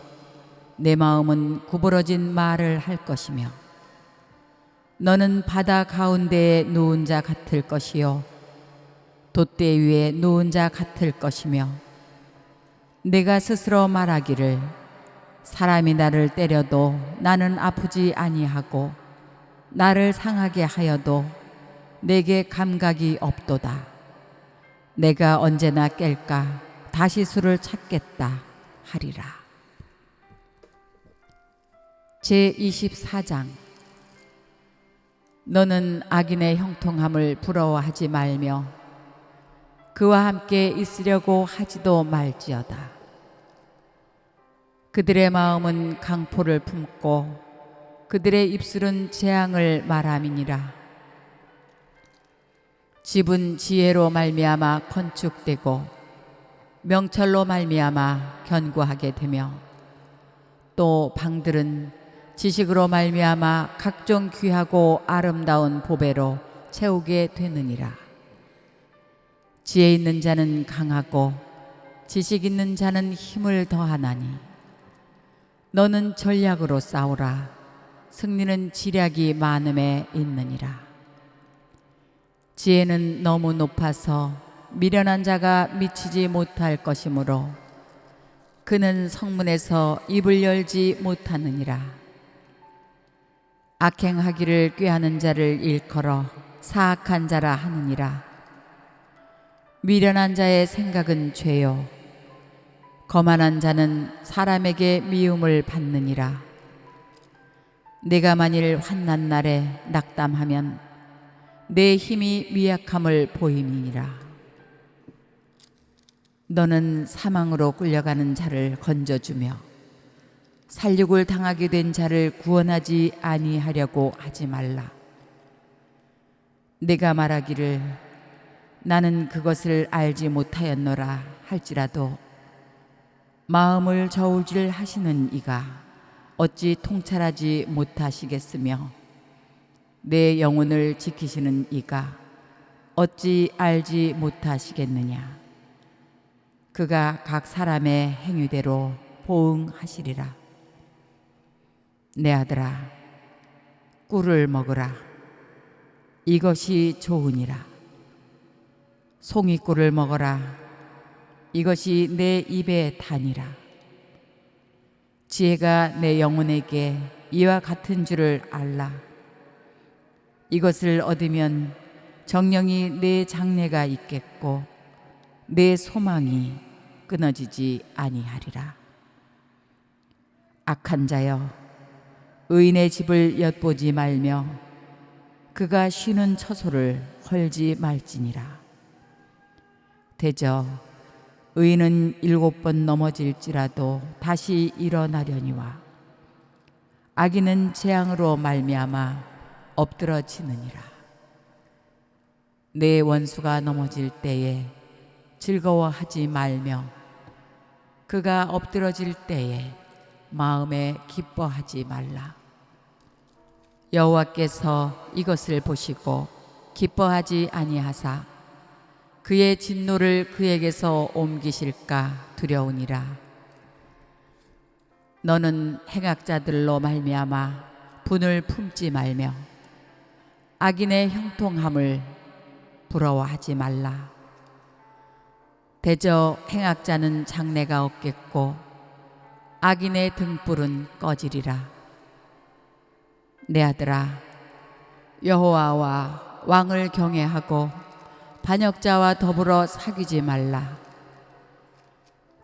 내 마음은 구부러진 말을 할 것이며 너는 바다 가운데에 누운 자 같을 것이요 돛대 위에 누운 자 같을 것이며 내가 스스로 말하기를 사람이 나를 때려도 나는 아프지 아니하고 나를 상하게 하여도 내게 감각이 없도다. 내가 언제나 깰까 다시 수를 찾겠다 하리라. 제24장. 너는 악인의 형통함을 부러워하지 말며 그와 함께 있으려고 하지도 말지어다. 그들의 마음은 강포를 품고 그들의 입술은 재앙을 말함이니라. 집은 지혜로 말미암아 건축되고 명철로 말미암아 견고하게 되며 또 방들은 지식으로 말미암아 각종 귀하고 아름다운 보배로 채우게 되느니라. 지혜 있는 자는 강하고 지식 있는 자는 힘을 더하나니 너는 전략으로 싸우라. 승리는 지략이 많음에 있느니라. 지혜는 너무 높아서 미련한 자가 미치지 못할 것이므로 그는 성문에서 입을 열지 못하느니라. 악행하기를 꾀하는 자를 일컬어 사악한 자라 하느니라. 미련한 자의 생각은 죄요 거만한 자는 사람에게 미움을 받느니라. 내가 만일 환난 날에 낙담하면 내 힘이 미약함을 보임이니라. 너는 사망으로 끌려가는 자를 건져주며 살육을 당하게 된 자를 구원하지 아니하려고 하지 말라. 내가 말하기를 나는 그것을 알지 못하였노라 할지라도 마음을 저울질 하시는 이가 어찌 통찰하지 못하시겠으며 내 영혼을 지키시는 이가 어찌 알지 못하시겠느냐. 그가 각 사람의 행위대로 보응하시리라. 내 아들아, 꿀을 먹으라. 이것이 좋으니라. 송이꿀을 먹어라. 이것이 내 입에 다니라. 지혜가 내 영혼에게 이와 같은 줄을 알라. 이것을 얻으면 정령이 내 장래가 있겠고 내 소망이 끊어지지 아니하리라. 악한 자여, 의인의 집을 엿보지 말며 그가 쉬는 처소를 헐지 말지니라. 대저 의인은 7번 넘어질지라도 다시 일어나려니와 악인은 재앙으로 말미암아 엎드러지느니라. 내 원수가 넘어질 때에 즐거워하지 말며 그가 엎드러질 때에 마음에 기뻐하지 말라. 여호와께서 이것을 보시고 기뻐하지 아니하사 그의 진노를 그에게서 옮기실까 두려우니라. 너는 행악자들로 말미암아 분을 품지 말며 악인의 형통함을 부러워하지 말라. 대저 행악자는 장래가 없겠고 악인의 등불은 꺼지리라. 내 아들아, 여호와와 왕을 경외하고 반역자와 더불어 사귀지 말라.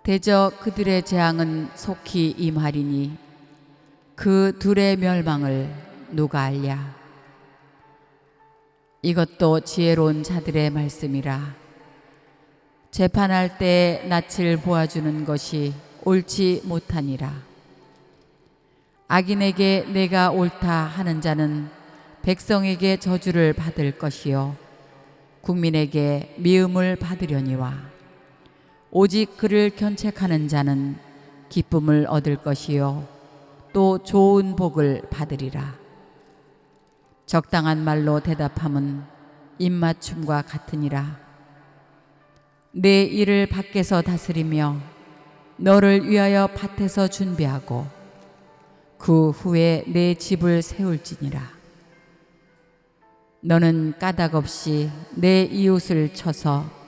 대저 그들의 재앙은 속히 임하리니 그 둘의 멸망을 누가 알랴. 이것도 지혜로운 자들의 말씀이라. 재판할 때 낯을 보아주는 것이 옳지 못하니라. 악인에게 내가 옳다 하는 자는 백성에게 저주를 받을 것이요 국민에게 미움을 받으려니와 오직 그를 견책하는 자는 기쁨을 얻을 것이요 또 좋은 복을 받으리라. 적당한 말로 대답함은 입맞춤과 같으니라. 내 일을 밖에서 다스리며 너를 위하여 밭에서 준비하고 그 후에 내 집을 세울지니라. 너는 까닭 없이 내 이웃을 쳐서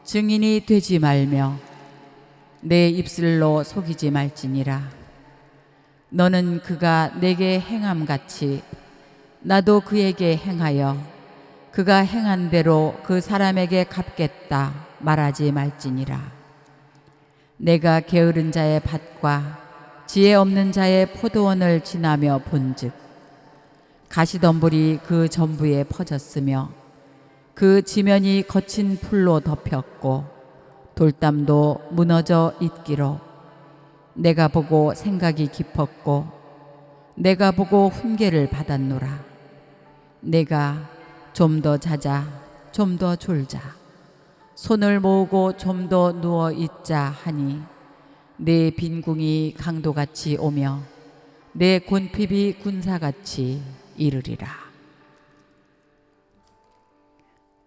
증인이 되지 말며 내 입술로 속이지 말지니라. 너는 그가 내게 행함같이 나도 그에게 행하여 그가 행한 대로 그 사람에게 갚겠다 말하지 말지니라. 내가 게으른 자의 밭과 지혜 없는 자의 포도원을 지나며 본즉 가시덤불이 그 전부에 퍼졌으며 그 지면이 거친 풀로 덮였고 돌담도 무너져 있기로 내가 보고 생각이 깊었고 내가 보고 훈계를 받았노라. 내가 좀 더 자자 좀 더 졸자 손을 모으고 좀 더 누워 있자 하니 내 빈궁이 강도같이 오며 내 곤핍이 군사같이 이르리라.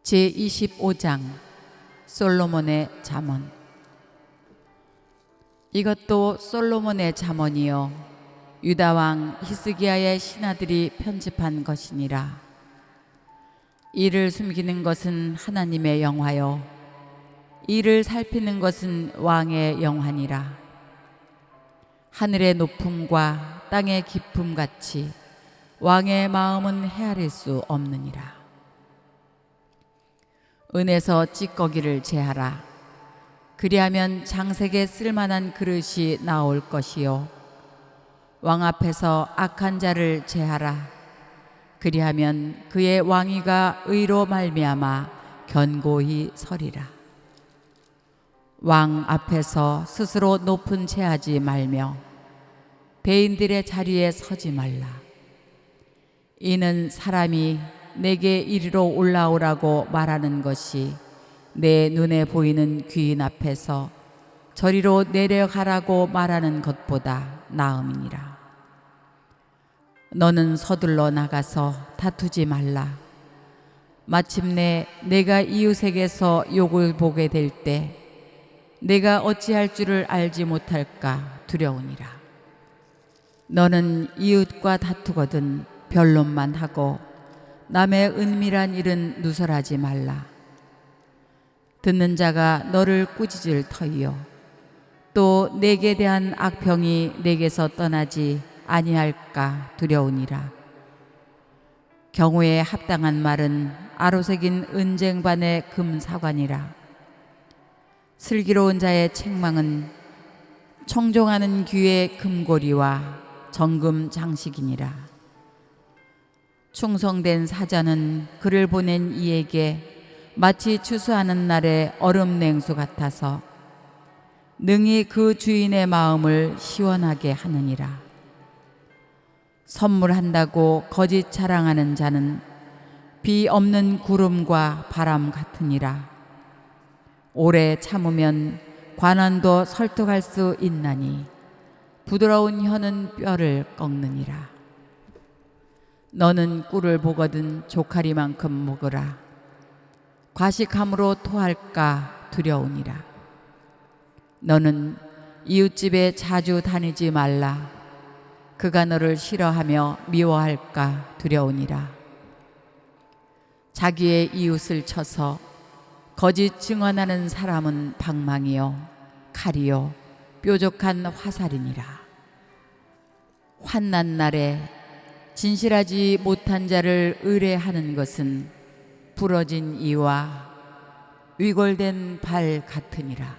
제25장 솔로몬의 잠언. 이것도 솔로몬의 잠언이요 유다 왕 히스기야의 신하들이 편집한 것이니라. 이를 숨기는 것은 하나님의 영화요 이를 살피는 것은 왕의 영화니라. 하늘의 높음과 땅의 깊음 같이 왕의 마음은 헤아릴 수 없느니라. 은에서 찌꺼기를 제하라. 그리하면 장색에 쓸만한 그릇이 나올 것이요 왕 앞에서 악한 자를 제하라. 그리하면 그의 왕위가 의로 말미암아 견고히 서리라. 왕 앞에서 스스로 높은 체하지 말며 대인들의 자리에 서지 말라. 이는 사람이 내게 이리로 올라오라고 말하는 것이 내 눈에 보이는 귀인 앞에서 저리로 내려가라고 말하는 것보다 나음이니라. 너는 서둘러 나가서 다투지 말라. 마침내 내가 이웃에게서 욕을 보게 될 때 내가 어찌할 줄을 알지 못할까 두려우니라. 너는 이웃과 다투거든 변론만 하고 남의 은밀한 일은 누설하지 말라. 듣는 자가 너를 꾸짖을 터이요 또 내게 대한 악평이 내게서 떠나지 아니할까 두려우니라. 경우에 합당한 말은 아로새긴 은쟁반의 금사관이라. 슬기로운 자의 책망은 청종하는 귀의 금고리와 정금 장식이니라. 충성된 사자는 그를 보낸 이에게 마치 추수하는 날의 얼음 냉수 같아서 능히 그 주인의 마음을 시원하게 하느니라. 선물한다고 거짓 자랑하는 자는 비 없는 구름과 바람 같으니라. 오래 참으면 관원도 설득할 수 있나니 부드러운 혀는 뼈를 꺾느니라. 너는 꿀을 보거든 조카리만큼 먹으라. 과식함으로 토할까 두려우니라. 너는 이웃집에 자주 다니지 말라. 그가 너를 싫어하며 미워할까 두려우니라. 자기의 이웃을 쳐서 거짓 증언하는 사람은 방망이요 칼이요 뾰족한 화살이니라. 환난 날에 진실하지 못한 자를 의뢰하는 것은 부러진 이와 위골된 발 같으니라.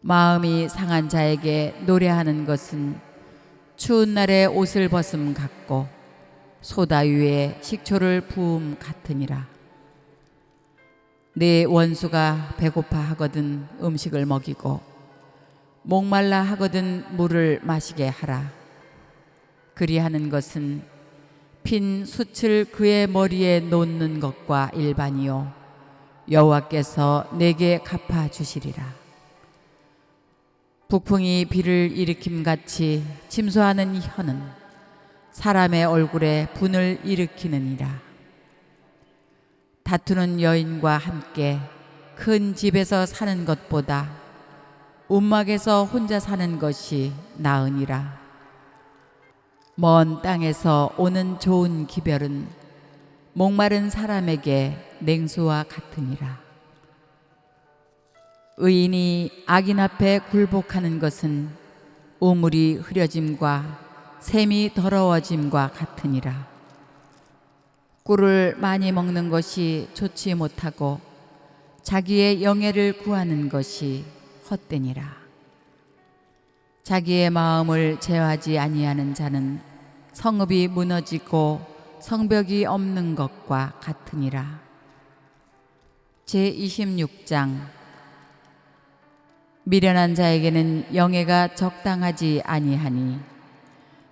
마음이 상한 자에게 노래하는 것은 추운 날에 옷을 벗음 같고 소다 위에 식초를 부음 같으니라. 네 원수가 배고파 하거든 음식을 먹이고 목말라 하거든 물을 마시게 하라. 그리하는 것은 핀 숯을 그의 머리에 놓는 것과 일반이요 여호와께서 내게 갚아 주시리라. 북풍이 비를 일으킴같이 침소하는 혀는 사람의 얼굴에 분을 일으키느니라. 다투는 여인과 함께 큰 집에서 사는 것보다 움막에서 혼자 사는 것이 나으니라. 먼 땅에서 오는 좋은 기별은 목마른 사람에게 냉수와 같으니라. 의인이 악인 앞에 굴복하는 것은 우물이 흐려짐과 샘이 더러워짐과 같으니라. 꿀을 많이 먹는 것이 좋지 못하고 자기의 영예를 구하는 것이 헛되니라. 자기의 마음을 제어하지 아니하는 자는 성읍이 무너지고 성벽이 없는 것과 같으니라. 제26장. 미련한 자에게는 영예가 적당하지 아니하니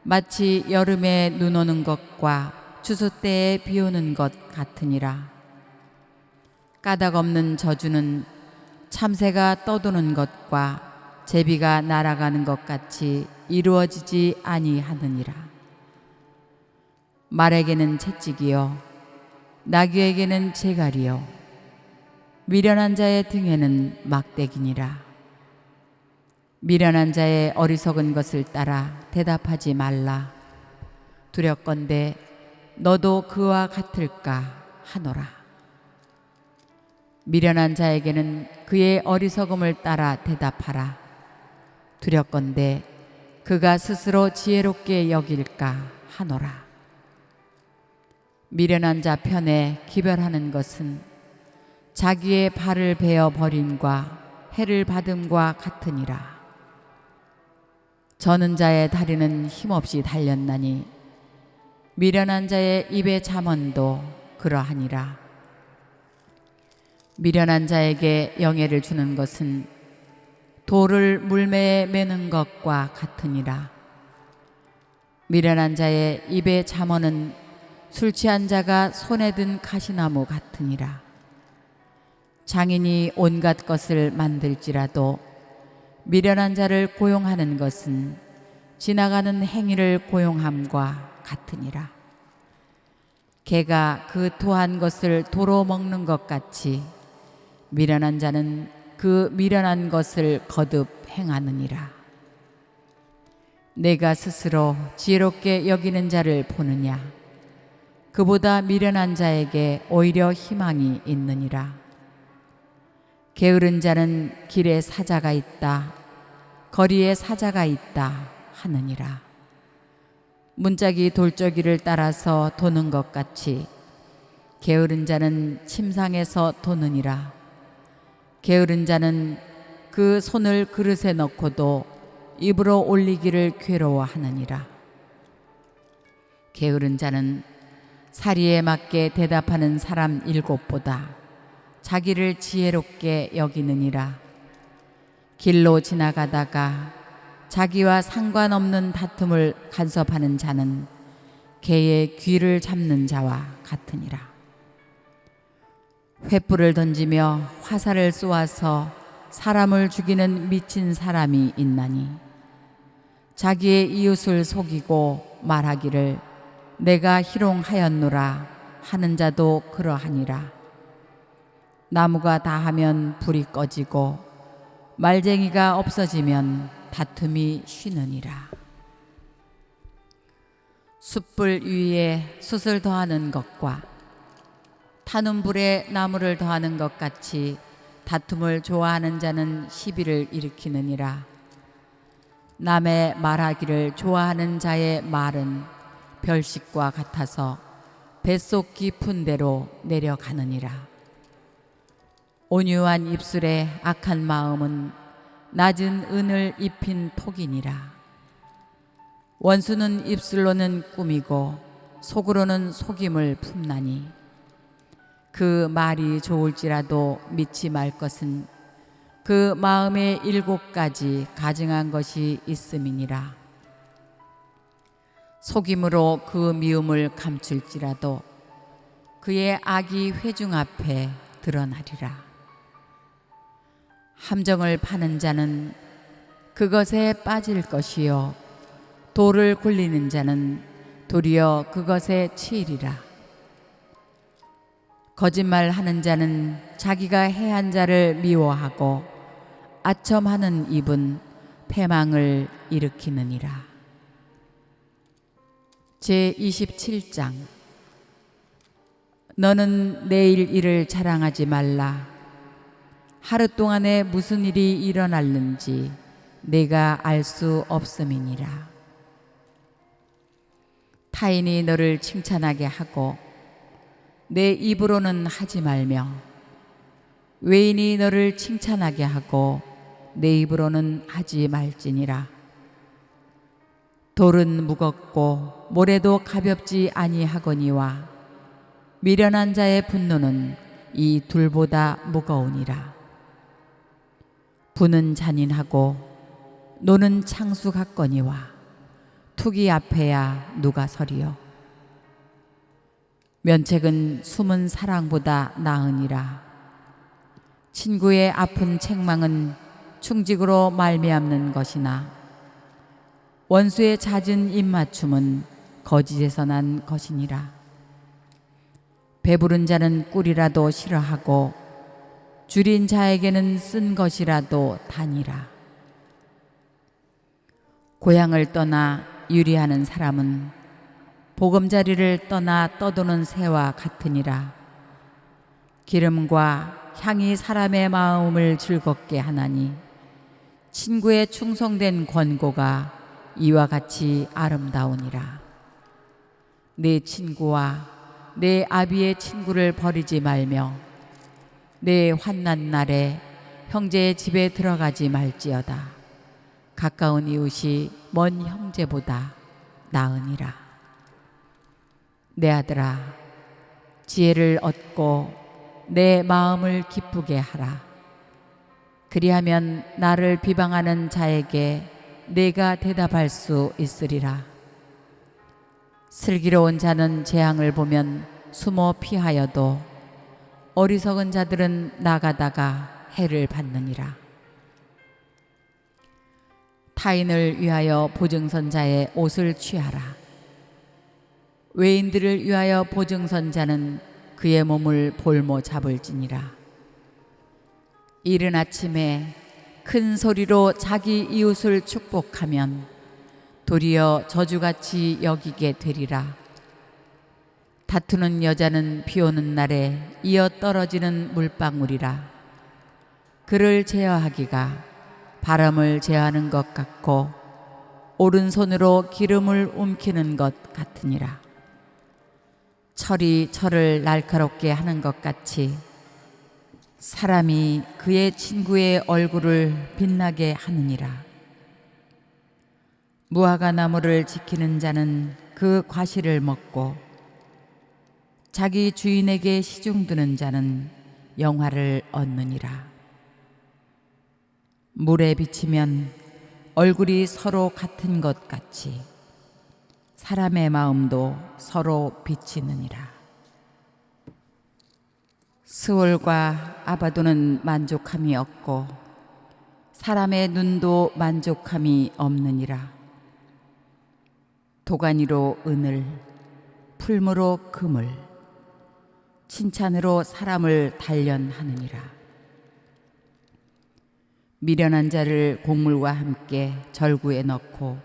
마치 여름에 눈 오는 것과 추수 때에 비 오는 것 같으니라. 까닭 없는 저주는 참새가 떠도는 것과 제비가 날아가는 것 같이 이루어지지 아니하느니라. 말에게는 채찍이요 나귀에게는 재갈이요 미련한 자의 등에는 막대기니라. 미련한 자의 어리석은 것을 따라 대답하지 말라. 두렵건대 너도 그와 같을까 하노라. 미련한 자에게는 그의 어리석음을 따라 대답하라. 두렵건대 그가 스스로 지혜롭게 여길까 하노라. 미련한 자 편에 기별하는 것은 자기의 발을 베어 버림과 해를 받음과 같으니라. 저는 자의 다리는 힘없이 달렸나니 미련한 자의 입의 잠언도 그러하니라. 미련한 자에게 영예를 주는 것은 돌을 물매에 매는 것과 같으니라. 미련한 자의 입의 잠언은 술 취한 자가 손에 든 가시나무 같으니라. 장인이 온갖 것을 만들지라도 미련한 자를 고용하는 것은 지나가는 행위를 고용함과 같으니라. 개가 그 토한 것을 도로 먹는 것 같이 미련한 자는 그 미련한 것을 거듭 행하느니라. 내가 스스로 지혜롭게 여기는 자를 보느냐? 그보다 미련한 자에게 오히려 희망이 있느니라. 게으른 자는 길에 사자가 있다, 거리에 사자가 있다 하느니라. 문짝이 돌저기를 따라서 도는 것 같이 게으른 자는 침상에서 도느니라. 게으른 자는 그 손을 그릇에 넣고도 입으로 올리기를 괴로워하느니라. 게으른 자는 사리에 맞게 대답하는 사람 7보다 자기를 지혜롭게 여기느니라. 길로 지나가다가 자기와 상관없는 다툼을 간섭하는 자는 개의 귀를 잡는 자와 같으니라. 횃불을 던지며 화살을 쏘아서 사람을 죽이는 미친 사람이 있나니 자기의 이웃을 속이고 말하기를 내가 희롱하였노라 하는 자도 그러하니라. 나무가 다하면 불이 꺼지고 말쟁이가 없어지면 다툼이 쉬느니라. 숯불 위에 숯을 더하는 것과 타는 불에 나무를 더하는 것 같이 다툼을 좋아하는 자는 시비를 일으키느니라. 남의 말하기를 좋아하는 자의 말은 별식과 같아서 뱃속 깊은 데로 내려가느니라. 온유한 입술에 악한 마음은 낮은 은을 입힌 톡이니라. 원수는 입술로는 꾸미고 속으로는 속임을 품나니 그 말이 좋을지라도 믿지 말 것은 그 마음에 7가지 가증한 것이 있음이니라. 속임으로 그 미움을 감출지라도 그의 악이 회중 앞에 드러나리라. 함정을 파는 자는 그것에 빠질 것이요 돌을 굴리는 자는 도리어 그것에 치이리라. 거짓말하는 자는 자기가 해한 자를 미워하고 아첨하는 입은 패망을 일으키느니라. 제27장. 너는 내일 일을 자랑하지 말라. 하루 동안에 무슨 일이 일어날는지 내가 알 수 없음이니라. 타인이 너를 칭찬하게 하고 내 입으로는 하지 말며 외인이 너를 칭찬하게 하고 내 입으로는 하지 말지니라. 돌은 무겁고 모래도 가볍지 아니하거니와 미련한 자의 분노는 이 둘보다 무거우니라. 부는 잔인하고 노는 창수 같거니와 투기 앞에야 누가 서리요. 면책은 숨은 사랑보다 나으니라. 친구의 아픈 책망은 충직으로 말미암는 것이나 원수의 잦은 입맞춤은 거짓에서 난 것이니라. 배부른 자는 꿀이라도 싫어하고 줄인 자에게는 쓴 것이라도 다니라. 고향을 떠나 유리하는 사람은 보금자리를 떠나 떠도는 새와 같으니라. 기름과 향이 사람의 마음을 즐겁게 하나니 친구의 충성된 권고가 이와 같이 아름다우니라. 내 친구와 내 아비의 친구를 버리지 말며 내 환난 날에 형제의 집에 들어가지 말지어다. 가까운 이웃이 먼 형제보다 나으니라. 내 아들아, 지혜를 얻고 내 마음을 기쁘게 하라. 그리하면 나를 비방하는 자에게 내가 대답할 수 있으리라. 슬기로운 자는 재앙을 보면 숨어 피하여도 어리석은 자들은 나가다가 해를 받느니라. 타인을 위하여 보증선자의 옷을 취하라. 외인들을 위하여 보증선자는 그의 몸을 볼모 잡을지니라. 이른 아침에 큰 소리로 자기 이웃을 축복하면 도리어 저주같이 여기게 되리라. 다투는 여자는 비 오는 날에 이어 떨어지는 물방울이라. 그를 제어하기가 바람을 제어하는 것 같고 오른손으로 기름을 움키는 것 같으니라. 철이 철을 날카롭게 하는 것 같이 사람이 그의 친구의 얼굴을 빛나게 하느니라. 무화과 나무를 지키는 자는 그 과실을 먹고 자기 주인에게 시중드는 자는 영화를 얻느니라. 물에 비치면 얼굴이 서로 같은 것 같이 사람의 마음도 서로 비치느니라. 스올과 아바도는 만족함이 없고 사람의 눈도 만족함이 없느니라. 도가니로 은을, 풀무로 금을, 칭찬으로 사람을 단련하느니라. 미련한 자를 곡물과 함께 절구에 넣고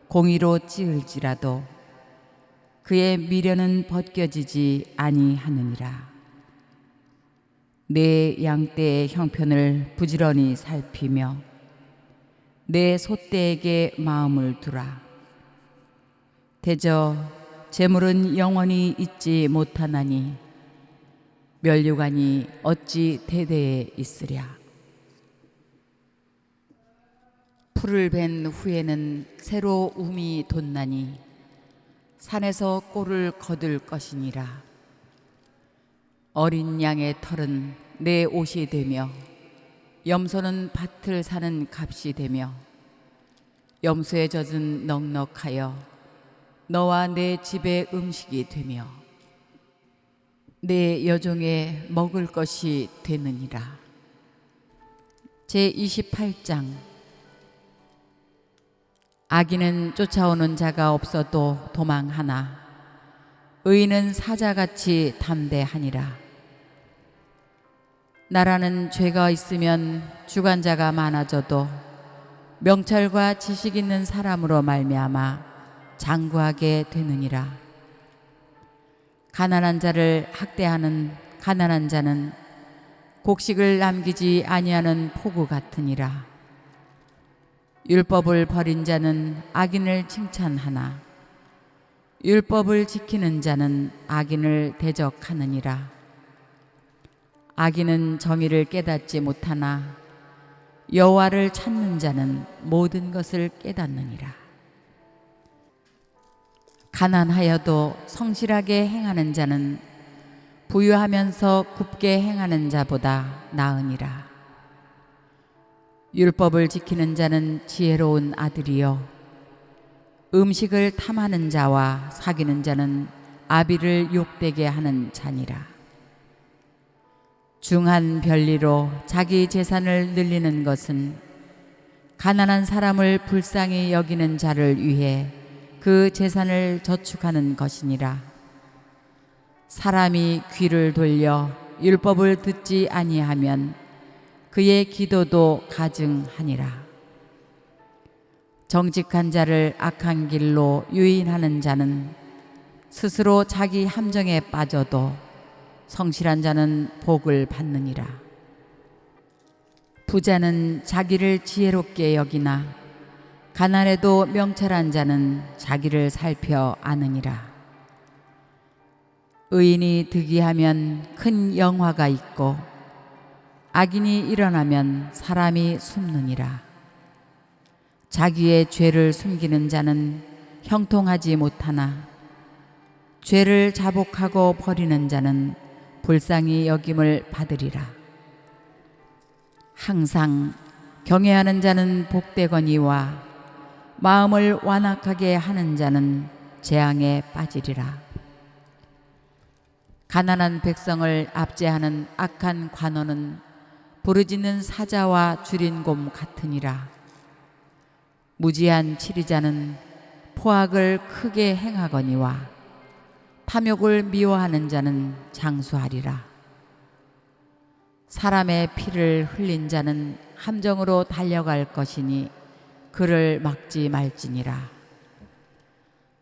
공의로 찌을지라도 그의 미련은 벗겨지지 아니하느니라. 내 양떼의 형편을 부지런히 살피며 내 소떼에게 마음을 두라. 대저 재물은 영원히 잊지 못하나니 면류관이 어찌 대대에 있으랴. 풀을 벤 후에는 새로 움이 돋나니 산에서 꼴을 거둘 것이니라. 어린 양의 털은 내 옷이 되며 염소는 밭을 사는 값이 되며 염소의 젖은 넉넉하여 너와 내 집의 음식이 되며 내 여종의 먹을 것이 되느니라. 제28장. 악인은 쫓아오는 자가 없어도 도망하나 의인은 사자같이 담대하니라. 나라는 죄가 있으면 주관자가 많아져도 명철과 지식 있는 사람으로 말미암아 장구하게 되느니라. 가난한 자를 학대하는 가난한 자는 곡식을 남기지 아니하는 포구 같으니라. 율법을 버린 자는 악인을 칭찬하나 율법을 지키는 자는 악인을 대적하느니라. 악인은 정의를 깨닫지 못하나 여호와를 찾는 자는 모든 것을 깨닫느니라. 가난하여도 성실하게 행하는 자는 부유하면서 굽게 행하는 자보다 나으니라. 율법을 지키는 자는 지혜로운 아들이요 음식을 탐하는 자와 사귀는 자는 아비를 욕되게 하는 자니라. 중한 별리로 자기 재산을 늘리는 것은 가난한 사람을 불쌍히 여기는 자를 위해 그 재산을 저축하는 것이니라. 사람이 귀를 돌려 율법을 듣지 아니하면 그의 기도도 가증하니라. 정직한 자를 악한 길로 유인하는 자는 스스로 자기 함정에 빠져도 성실한 자는 복을 받느니라. 부자는 자기를 지혜롭게 여기나 가난해도 명철한 자는 자기를 살펴 아느니라. 의인이 득이하면 큰 영화가 있고 악인이 일어나면 사람이 숨느니라. 자기의 죄를 숨기는 자는 형통하지 못하나 죄를 자복하고 버리는 자는 불쌍히 여김을 받으리라. 항상 경외하는 자는 복되거니와 마음을 완악하게 하는 자는 재앙에 빠지리라. 가난한 백성을 압제하는 악한 관원은 부르짖는 사자와 줄인 곰 같으니라. 무지한 치리자는 포악을 크게 행하거니와 탐욕을 미워하는 자는 장수하리라. 사람의 피를 흘린 자는 함정으로 달려갈 것이니 그를 막지 말지니라.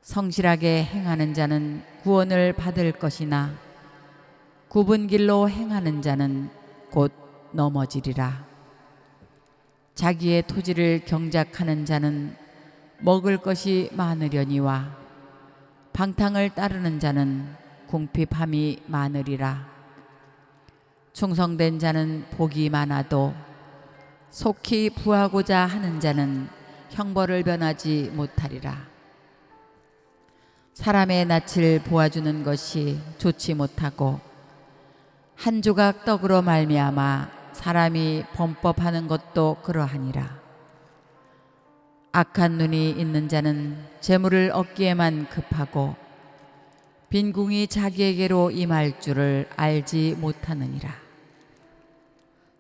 성실하게 행하는 자는 구원을 받을 것이나 굽은 길로 행하는 자는 곧 넘어지리라. 자기의 토지를 경작하는 자는 먹을 것이 많으려니와 방탕을 따르는 자는 궁핍함이 많으리라. 충성된 자는 복이 많아도 속히 부하고자 하는 자는 형벌을 변하지 못하리라. 사람의 낯을 보아주는 것이 좋지 못하고 한 조각 떡으로 말미암아 사람이 범법하는 것도 그러하니라. 악한 눈이 있는 자는 재물을 얻기에만 급하고 빈궁이 자기에게로 임할 줄을 알지 못하느니라.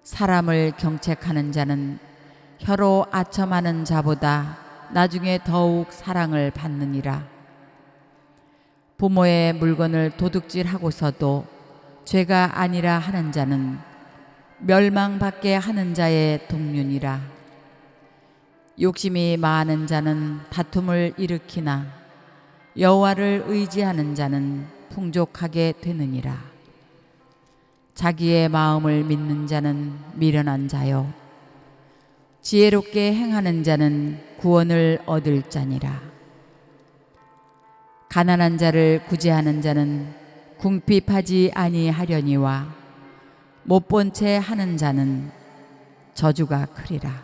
사람을 경책하는 자는 혀로 아첨하는 자보다 나중에 더욱 사랑을 받느니라. 부모의 물건을 도둑질하고서도 죄가 아니라 하는 자는 멸망받게 하는 자의 동륜이라. 욕심이 많은 자는 다툼을 일으키나 여호와를 의지하는 자는 풍족하게 되느니라. 자기의 마음을 믿는 자는 미련한 자요 지혜롭게 행하는 자는 구원을 얻을 자니라. 가난한 자를 구제하는 자는 궁핍하지 아니하려니와 못 본 채 하는 자는 저주가 크리라.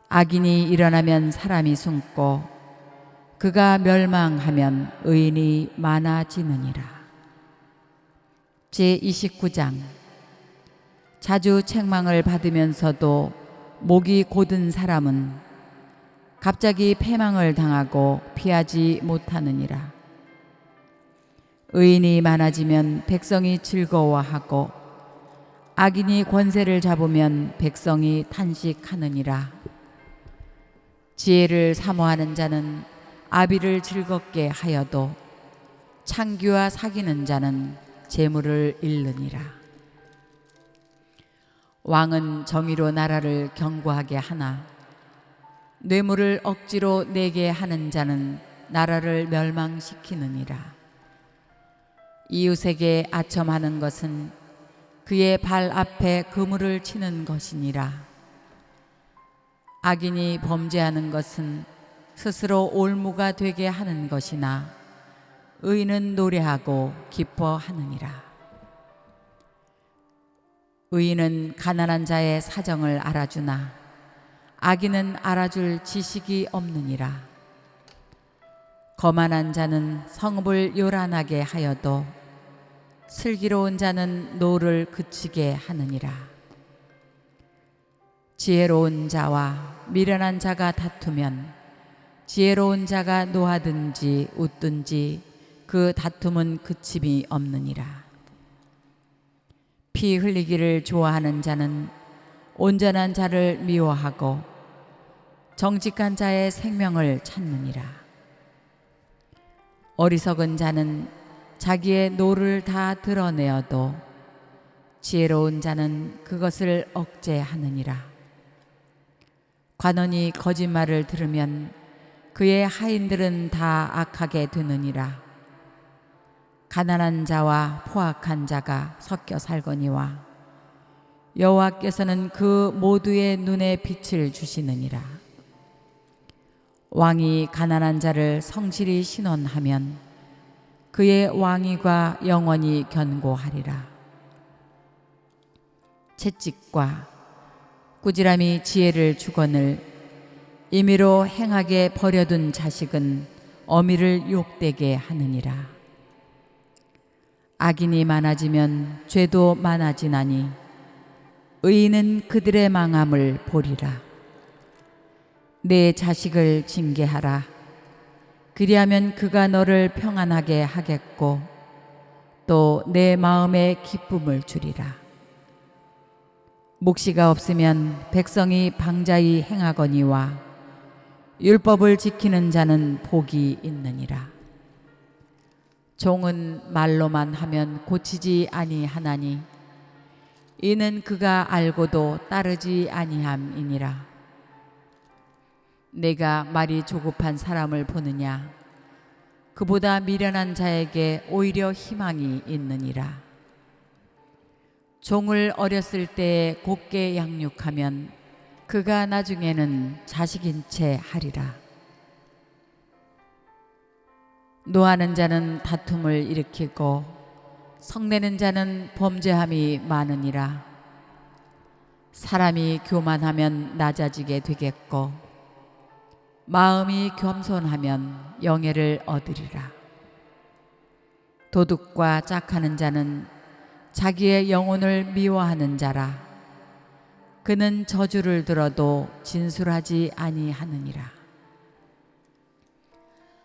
악인이 일어나면 사람이 숨고 그가 멸망하면 의인이 많아지느니라. 제29장. 자주 책망을 받으면서도 목이 곧은 사람은 갑자기 패망을 당하고 피하지 못하느니라. 의인이 많아지면 백성이 즐거워하고 악인이 권세를 잡으면 백성이 탄식하느니라. 지혜를 사모하는 자는 아비를 즐겁게 하여도 창기와 사귀는 자는 재물을 잃느니라. 왕은 정의로 나라를 견고하게 하나 뇌물을 억지로 내게 하는 자는 나라를 멸망시키느니라. 이웃에게 아첨하는 것은 그의 발 앞에 그물을 치는 것이니라. 악인이 범죄하는 것은 스스로 올무가 되게 하는 것이나 의인은 노래하고 기뻐하느니라. 의인은 가난한 자의 사정을 알아주나 악인은 알아줄 지식이 없느니라. 거만한 자는 성읍을 요란하게 하여도 슬기로운 자는 노를 그치게 하느니라. 지혜로운 자와 미련한 자가 다투면 지혜로운 자가 노하든지 웃든지 그 다툼은 그침이 없느니라. 피 흘리기를 좋아하는 자는 온전한 자를 미워하고 정직한 자의 생명을 찾느니라. 어리석은 자는 자기의 노를 다 드러내어도 지혜로운 자는 그것을 억제하느니라. 관원이 거짓말을 들으면 그의 하인들은 다 악하게 되느니라. 가난한 자와 포악한 자가 섞여 살거니와 여호와께서는 그 모두의 눈에 빛을 주시느니라. 왕이 가난한 자를 성실히 신원하면 그의 왕위가 영원히 견고하리라. 채찍과 꾸지람이 지혜를 주거늘 임의로 행하게 버려둔 자식은 어미를 욕되게 하느니라. 악인이 많아지면 죄도 많아지나니 의인은 그들의 망함을 보리라. 내 자식을 징계하라. 그리하면 그가 너를 평안하게 하겠고 또 내 마음에 기쁨을 주리라. 묵시가 없으면 백성이 방자히 행하거니와 율법을 지키는 자는 복이 있느니라. 종은 말로만 하면 고치지 아니하나니 이는 그가 알고도 따르지 아니함이니라. 내가 말이 조급한 사람을 보느냐? 그보다 미련한 자에게 오히려 희망이 있느니라. 종을 어렸을 때에 곱게 양육하면 그가 나중에는 자식인 채 하리라. 노하는 자는 다툼을 일으키고 성내는 자는 범죄함이 많으니라. 사람이 교만하면 낮아지게 되겠고 마음이 겸손하면 영예를 얻으리라. 도둑과 짝하는 자는 자기의 영혼을 미워하는 자라. 그는 저주를 들어도 진술하지 아니하느니라.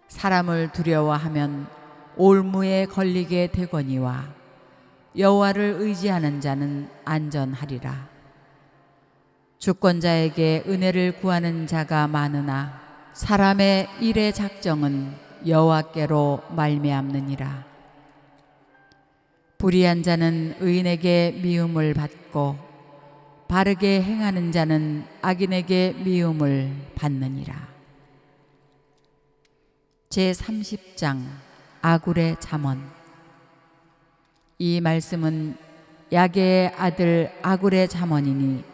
사람을 두려워하면 올무에 걸리게 되거니와 여호와를 의지하는 자는 안전하리라. 주권자에게 은혜를 구하는 자가 많으나 사람의 일의 작정은 여호와께로 말미암느니라. 불의한 자는 의인에게 미움을 받고 바르게 행하는 자는 악인에게 미움을 받느니라. 제30장 아굴의 잠언. 이 말씀은 야게의 아들 아굴의 잠언이니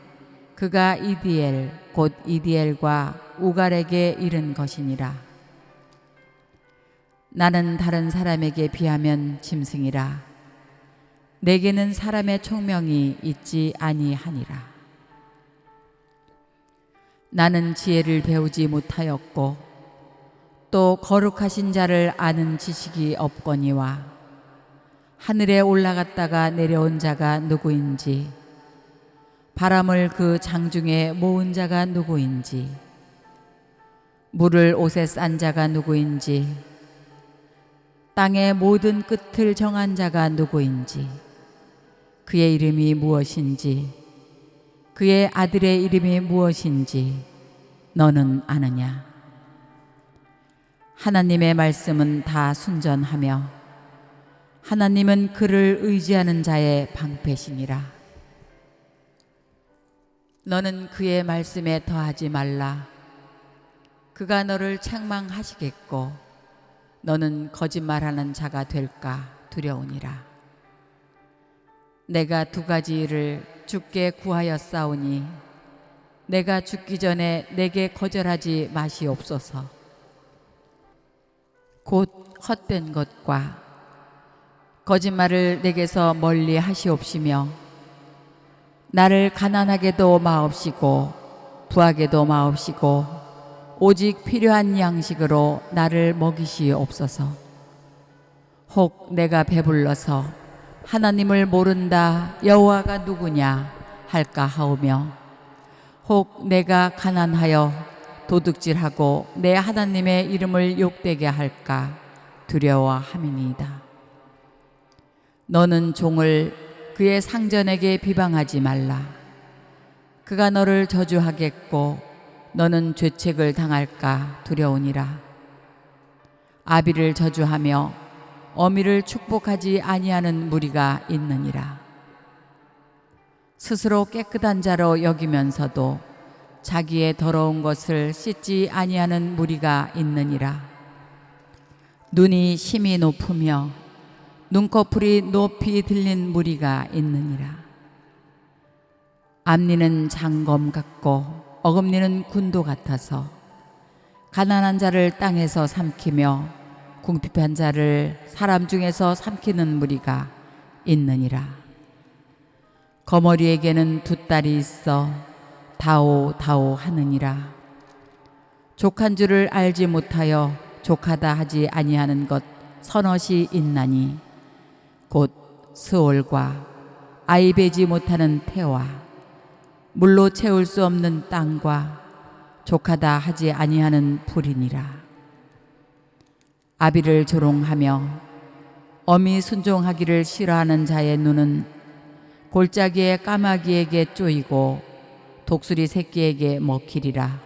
그가 이디엘 곧 이디엘과 우갈에게 이른 것이니라. 나는 다른 사람에게 비하면 짐승이라. 내게는 사람의 총명이 있지 아니하니라. 나는 지혜를 배우지 못하였고 또 거룩하신 자를 아는 지식이 없거니와 하늘에 올라갔다가 내려온 자가 누구인지 바람을 그 장중에 모은 자가 누구인지 물을 옷에 싼 자가 누구인지 땅의 모든 끝을 정한 자가 누구인지, 그의 이름이 무엇인지, 그의 아들의 이름이 무엇인지 너는 아느냐? 하나님의 말씀은 다 순전하며 하나님은 그를 의지하는 자의 방패시니라. 너는 그의 말씀에 더하지 말라. 그가 너를 책망하시겠고 너는 거짓말하는 자가 될까 두려우니라. 내가 두 가지 일을 주께 구하였사오니 내가 죽기 전에 내게 거절하지 마시옵소서. 곧 헛된 것과 거짓말을 내게서 멀리 하시옵시며 나를 가난하게도 마옵시고 부하게도 마옵시고 오직 필요한 양식으로 나를 먹이시옵소서. 혹 내가 배불러서 하나님을 모른다 여호와가 누구냐 할까 하오며 혹 내가 가난하여 도둑질하고 내 하나님의 이름을 욕되게 할까 두려워함이니이다. 너는 종을 그의 상전에게 비방하지 말라. 그가 너를 저주하겠고 너는 죄책을 당할까 두려우니라. 아비를 저주하며 어미를 축복하지 아니하는 무리가 있느니라. 스스로 깨끗한 자로 여기면서도 자기의 더러운 것을 씻지 아니하는 무리가 있느니라. 눈이 심히 높으며 눈꺼풀이 높이 들린 무리가 있느니라. 앞니는 장검 같고 어금니는 군도 같아서 가난한 자를 땅에서 삼키며 궁핍한 자를 사람 중에서 삼키는 무리가 있느니라. 거머리에게는 두 딸이 있어 다오다오 하느니라. 족한 줄을 알지 못하여 족하다 하지 아니하는 것 서넛이 있나니 곧 스올과 아이 베지 못하는 태와 물로 채울 수 없는 땅과 족하다 하지 아니하는 불이니라. 아비를 조롱하며 어미 순종하기를 싫어하는 자의 눈은 골짜기의 까마귀에게 쪼이고 독수리 새끼에게 먹히리라.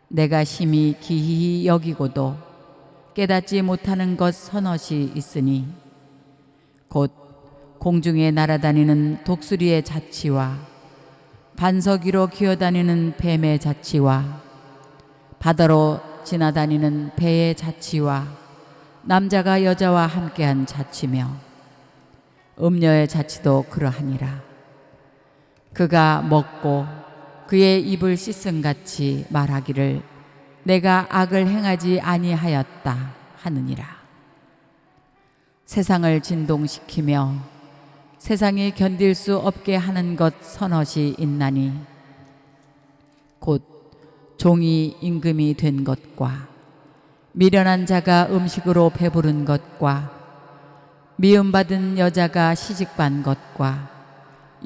내가 심히 기이히 여기고도 깨닫지 못하는 것 서넛이 있으니 곧 공중에 날아다니는 독수리의 자치와 반석 위로 기어다니는 뱀의 자치와 바다로 지나다니는 배의 자치와 남자가 여자와 함께한 자치며 음녀의 자치도 그러하니라. 그가 먹고 그의 입을 씻음같이 말하기를 내가 악을 행하지 아니하였다 하느니라. 세상을 진동시키며 세상이 견딜 수 없게 하는 것 서넛이 있나니 곧 종이 임금이 된 것과 미련한 자가 음식으로 배부른 것과 미움받은 여자가 시집간 것과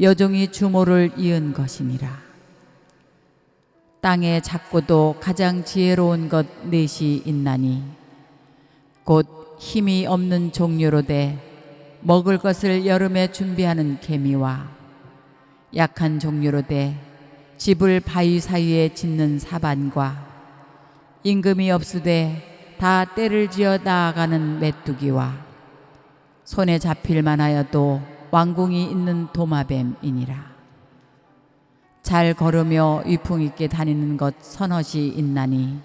여종이 주모를 이은 것이니라. 땅에 작고도 가장 지혜로운 것 넷이 있나니 곧 힘이 없는 종류로되 먹을 것을 여름에 준비하는 개미와 약한 종류로되 집을 바위 사이에 짓는 사반과 임금이 없으되 다 때를 지어 나아가는 메뚜기와 손에 잡힐 만하여도 왕궁이 있는 도마뱀이니라. 잘 걸으며 위풍 있게 다니는 것 서넛이 있나니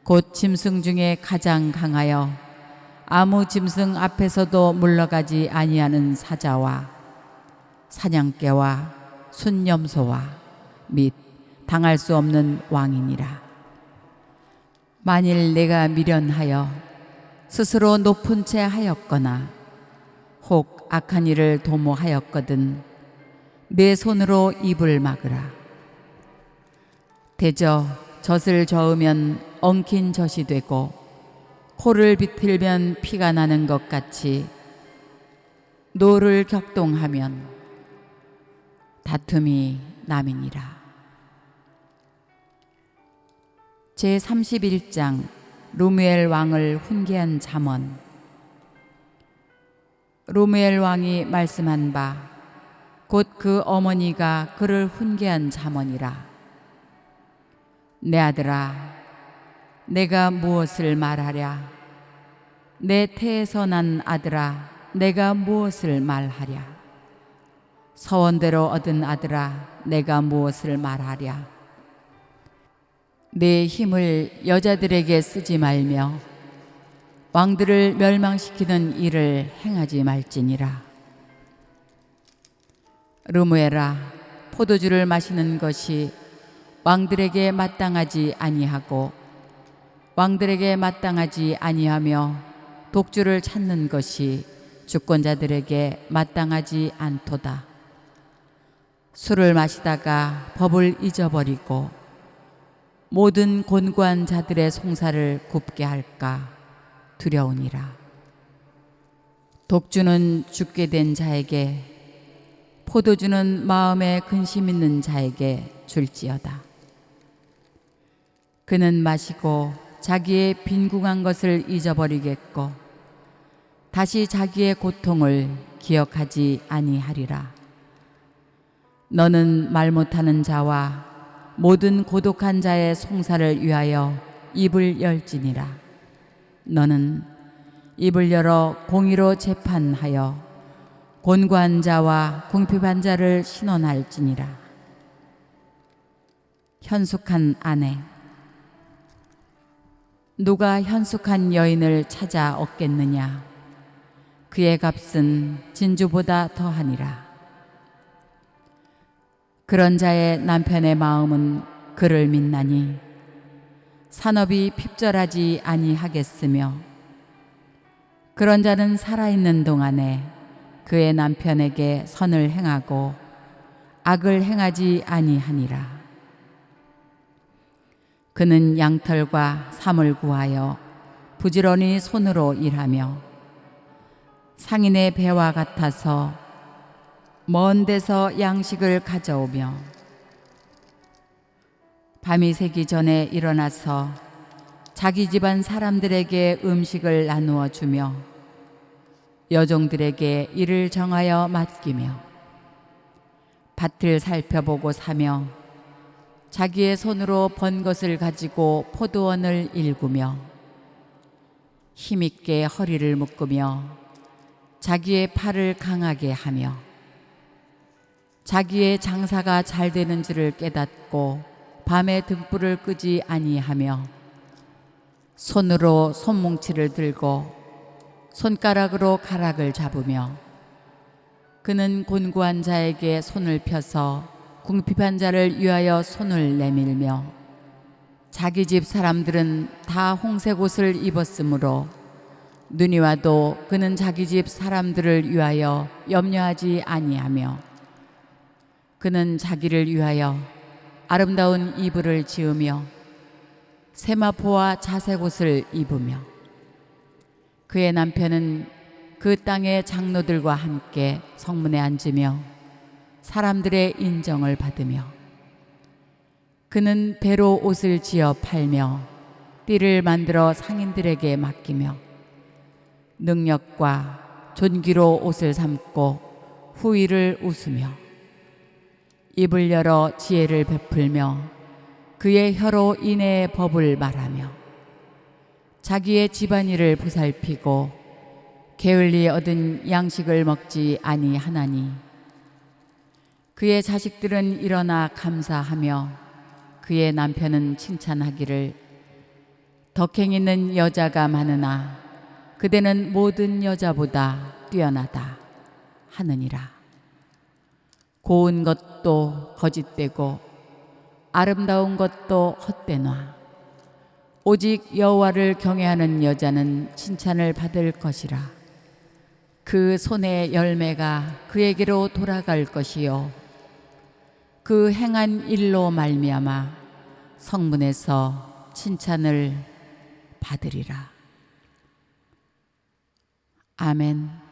곧 짐승 중에 가장 강하여 아무 짐승 앞에서도 물러가지 아니하는 사자와 사냥개와 순념소와 및 당할 수 없는 왕이니라. 만일 내가 미련하여 스스로 높은 채 하였거나 혹 악한 일을 도모하였거든 내 손으로 입을 막으라. 대저 젖을 저으면 엉킨 젖이 되고 코를 비틀면 피가 나는 것 같이 노를 격동하면 다툼이 남이니라. 제31장 루무엘 왕을 훈계한 잠언. 루무엘 왕이 말씀한 바 곧 그 어머니가 그를 훈계한 잠언이라. 내 아들아, 내가 무엇을 말하랴? 내 태에서 난 아들아, 내가 무엇을 말하랴? 서원대로 얻은 아들아, 내가 무엇을 말하랴? 내 힘을 여자들에게 쓰지 말며 왕들을 멸망시키는 일을 행하지 말지니라. 르무엘아, 포도주를 마시는 것이 왕들에게 마땅하지 아니하고 왕들에게 마땅하지 아니하며 독주를 찾는 것이 주권자들에게 마땅하지 않도다. 술을 마시다가 법을 잊어버리고 모든 곤고한 자들의 송사를 굽게 할까 두려우니라. 독주는 죽게 된 자에게, 포도주는 마음에 근심 있는 자에게 줄지어다. 그는 마시고 자기의 빈궁한 것을 잊어버리겠고 다시 자기의 고통을 기억하지 아니하리라. 너는 말 못하는 자와 모든 고독한 자의 송사를 위하여 입을 열지니라. 너는 입을 열어 공의로 재판하여 곤고한 자와 궁핍한 자를 신원할지니라. 현숙한 아내. 누가 현숙한 여인을 찾아 얻겠느냐? 그의 값은 진주보다 더하니라. 그런 자의 남편의 마음은 그를 믿나니 산업이 핍절하지 아니하겠으며 그런 자는 살아있는 동안에 그의 남편에게 선을 행하고 악을 행하지 아니하니라. 그는 양털과 삼을 구하여 부지런히 손으로 일하며 상인의 배와 같아서 먼 데서 양식을 가져오며 밤이 새기 전에 일어나서 자기 집안 사람들에게 음식을 나누어 주며 여종들에게 일을 정하여 맡기며 밭을 살펴보고 사며 자기의 손으로 번 것을 가지고 포도원을 일구며 힘있게 허리를 묶으며 자기의 팔을 강하게 하며 자기의 장사가 잘 되는 줄을 깨닫고 밤에 등불을 끄지 아니하며 손으로 손뭉치를 들고 손가락으로 가락을 잡으며 그는 곤고한 자에게 손을 펴서 궁핍한 자를 위하여 손을 내밀며 자기 집 사람들은 다 홍색 옷을 입었으므로 눈이 와도 그는 자기 집 사람들을 위하여 염려하지 아니하며 그는 자기를 위하여 아름다운 이불을 지으며 세마포와 자색 옷을 입으며 그의 남편은 그 땅의 장로들과 함께 성문에 앉으며 사람들의 인정을 받으며 그는 배로 옷을 지어 팔며 띠를 만들어 상인들에게 맡기며 능력과 존귀로 옷을 삼고 후의를 웃으며 입을 열어 지혜를 베풀며 그의 혀로 인애의 법을 말하며 자기의 집안일을 보살피고 게을리 얻은 양식을 먹지 아니하나니 그의 자식들은 일어나 감사하며 그의 남편은 칭찬하기를 덕행 있는 여자가 많으나 그대는 모든 여자보다 뛰어나다 하느니라. 고운 것도 거짓되고 아름다운 것도 헛되나 오직 여호와를 경외하는 여자는 칭찬을 받을 것이라. 그 손의 열매가 그에게로 돌아갈 것이요 그 행한 일로 말미암아 성문에서 칭찬을 받으리라. 아멘.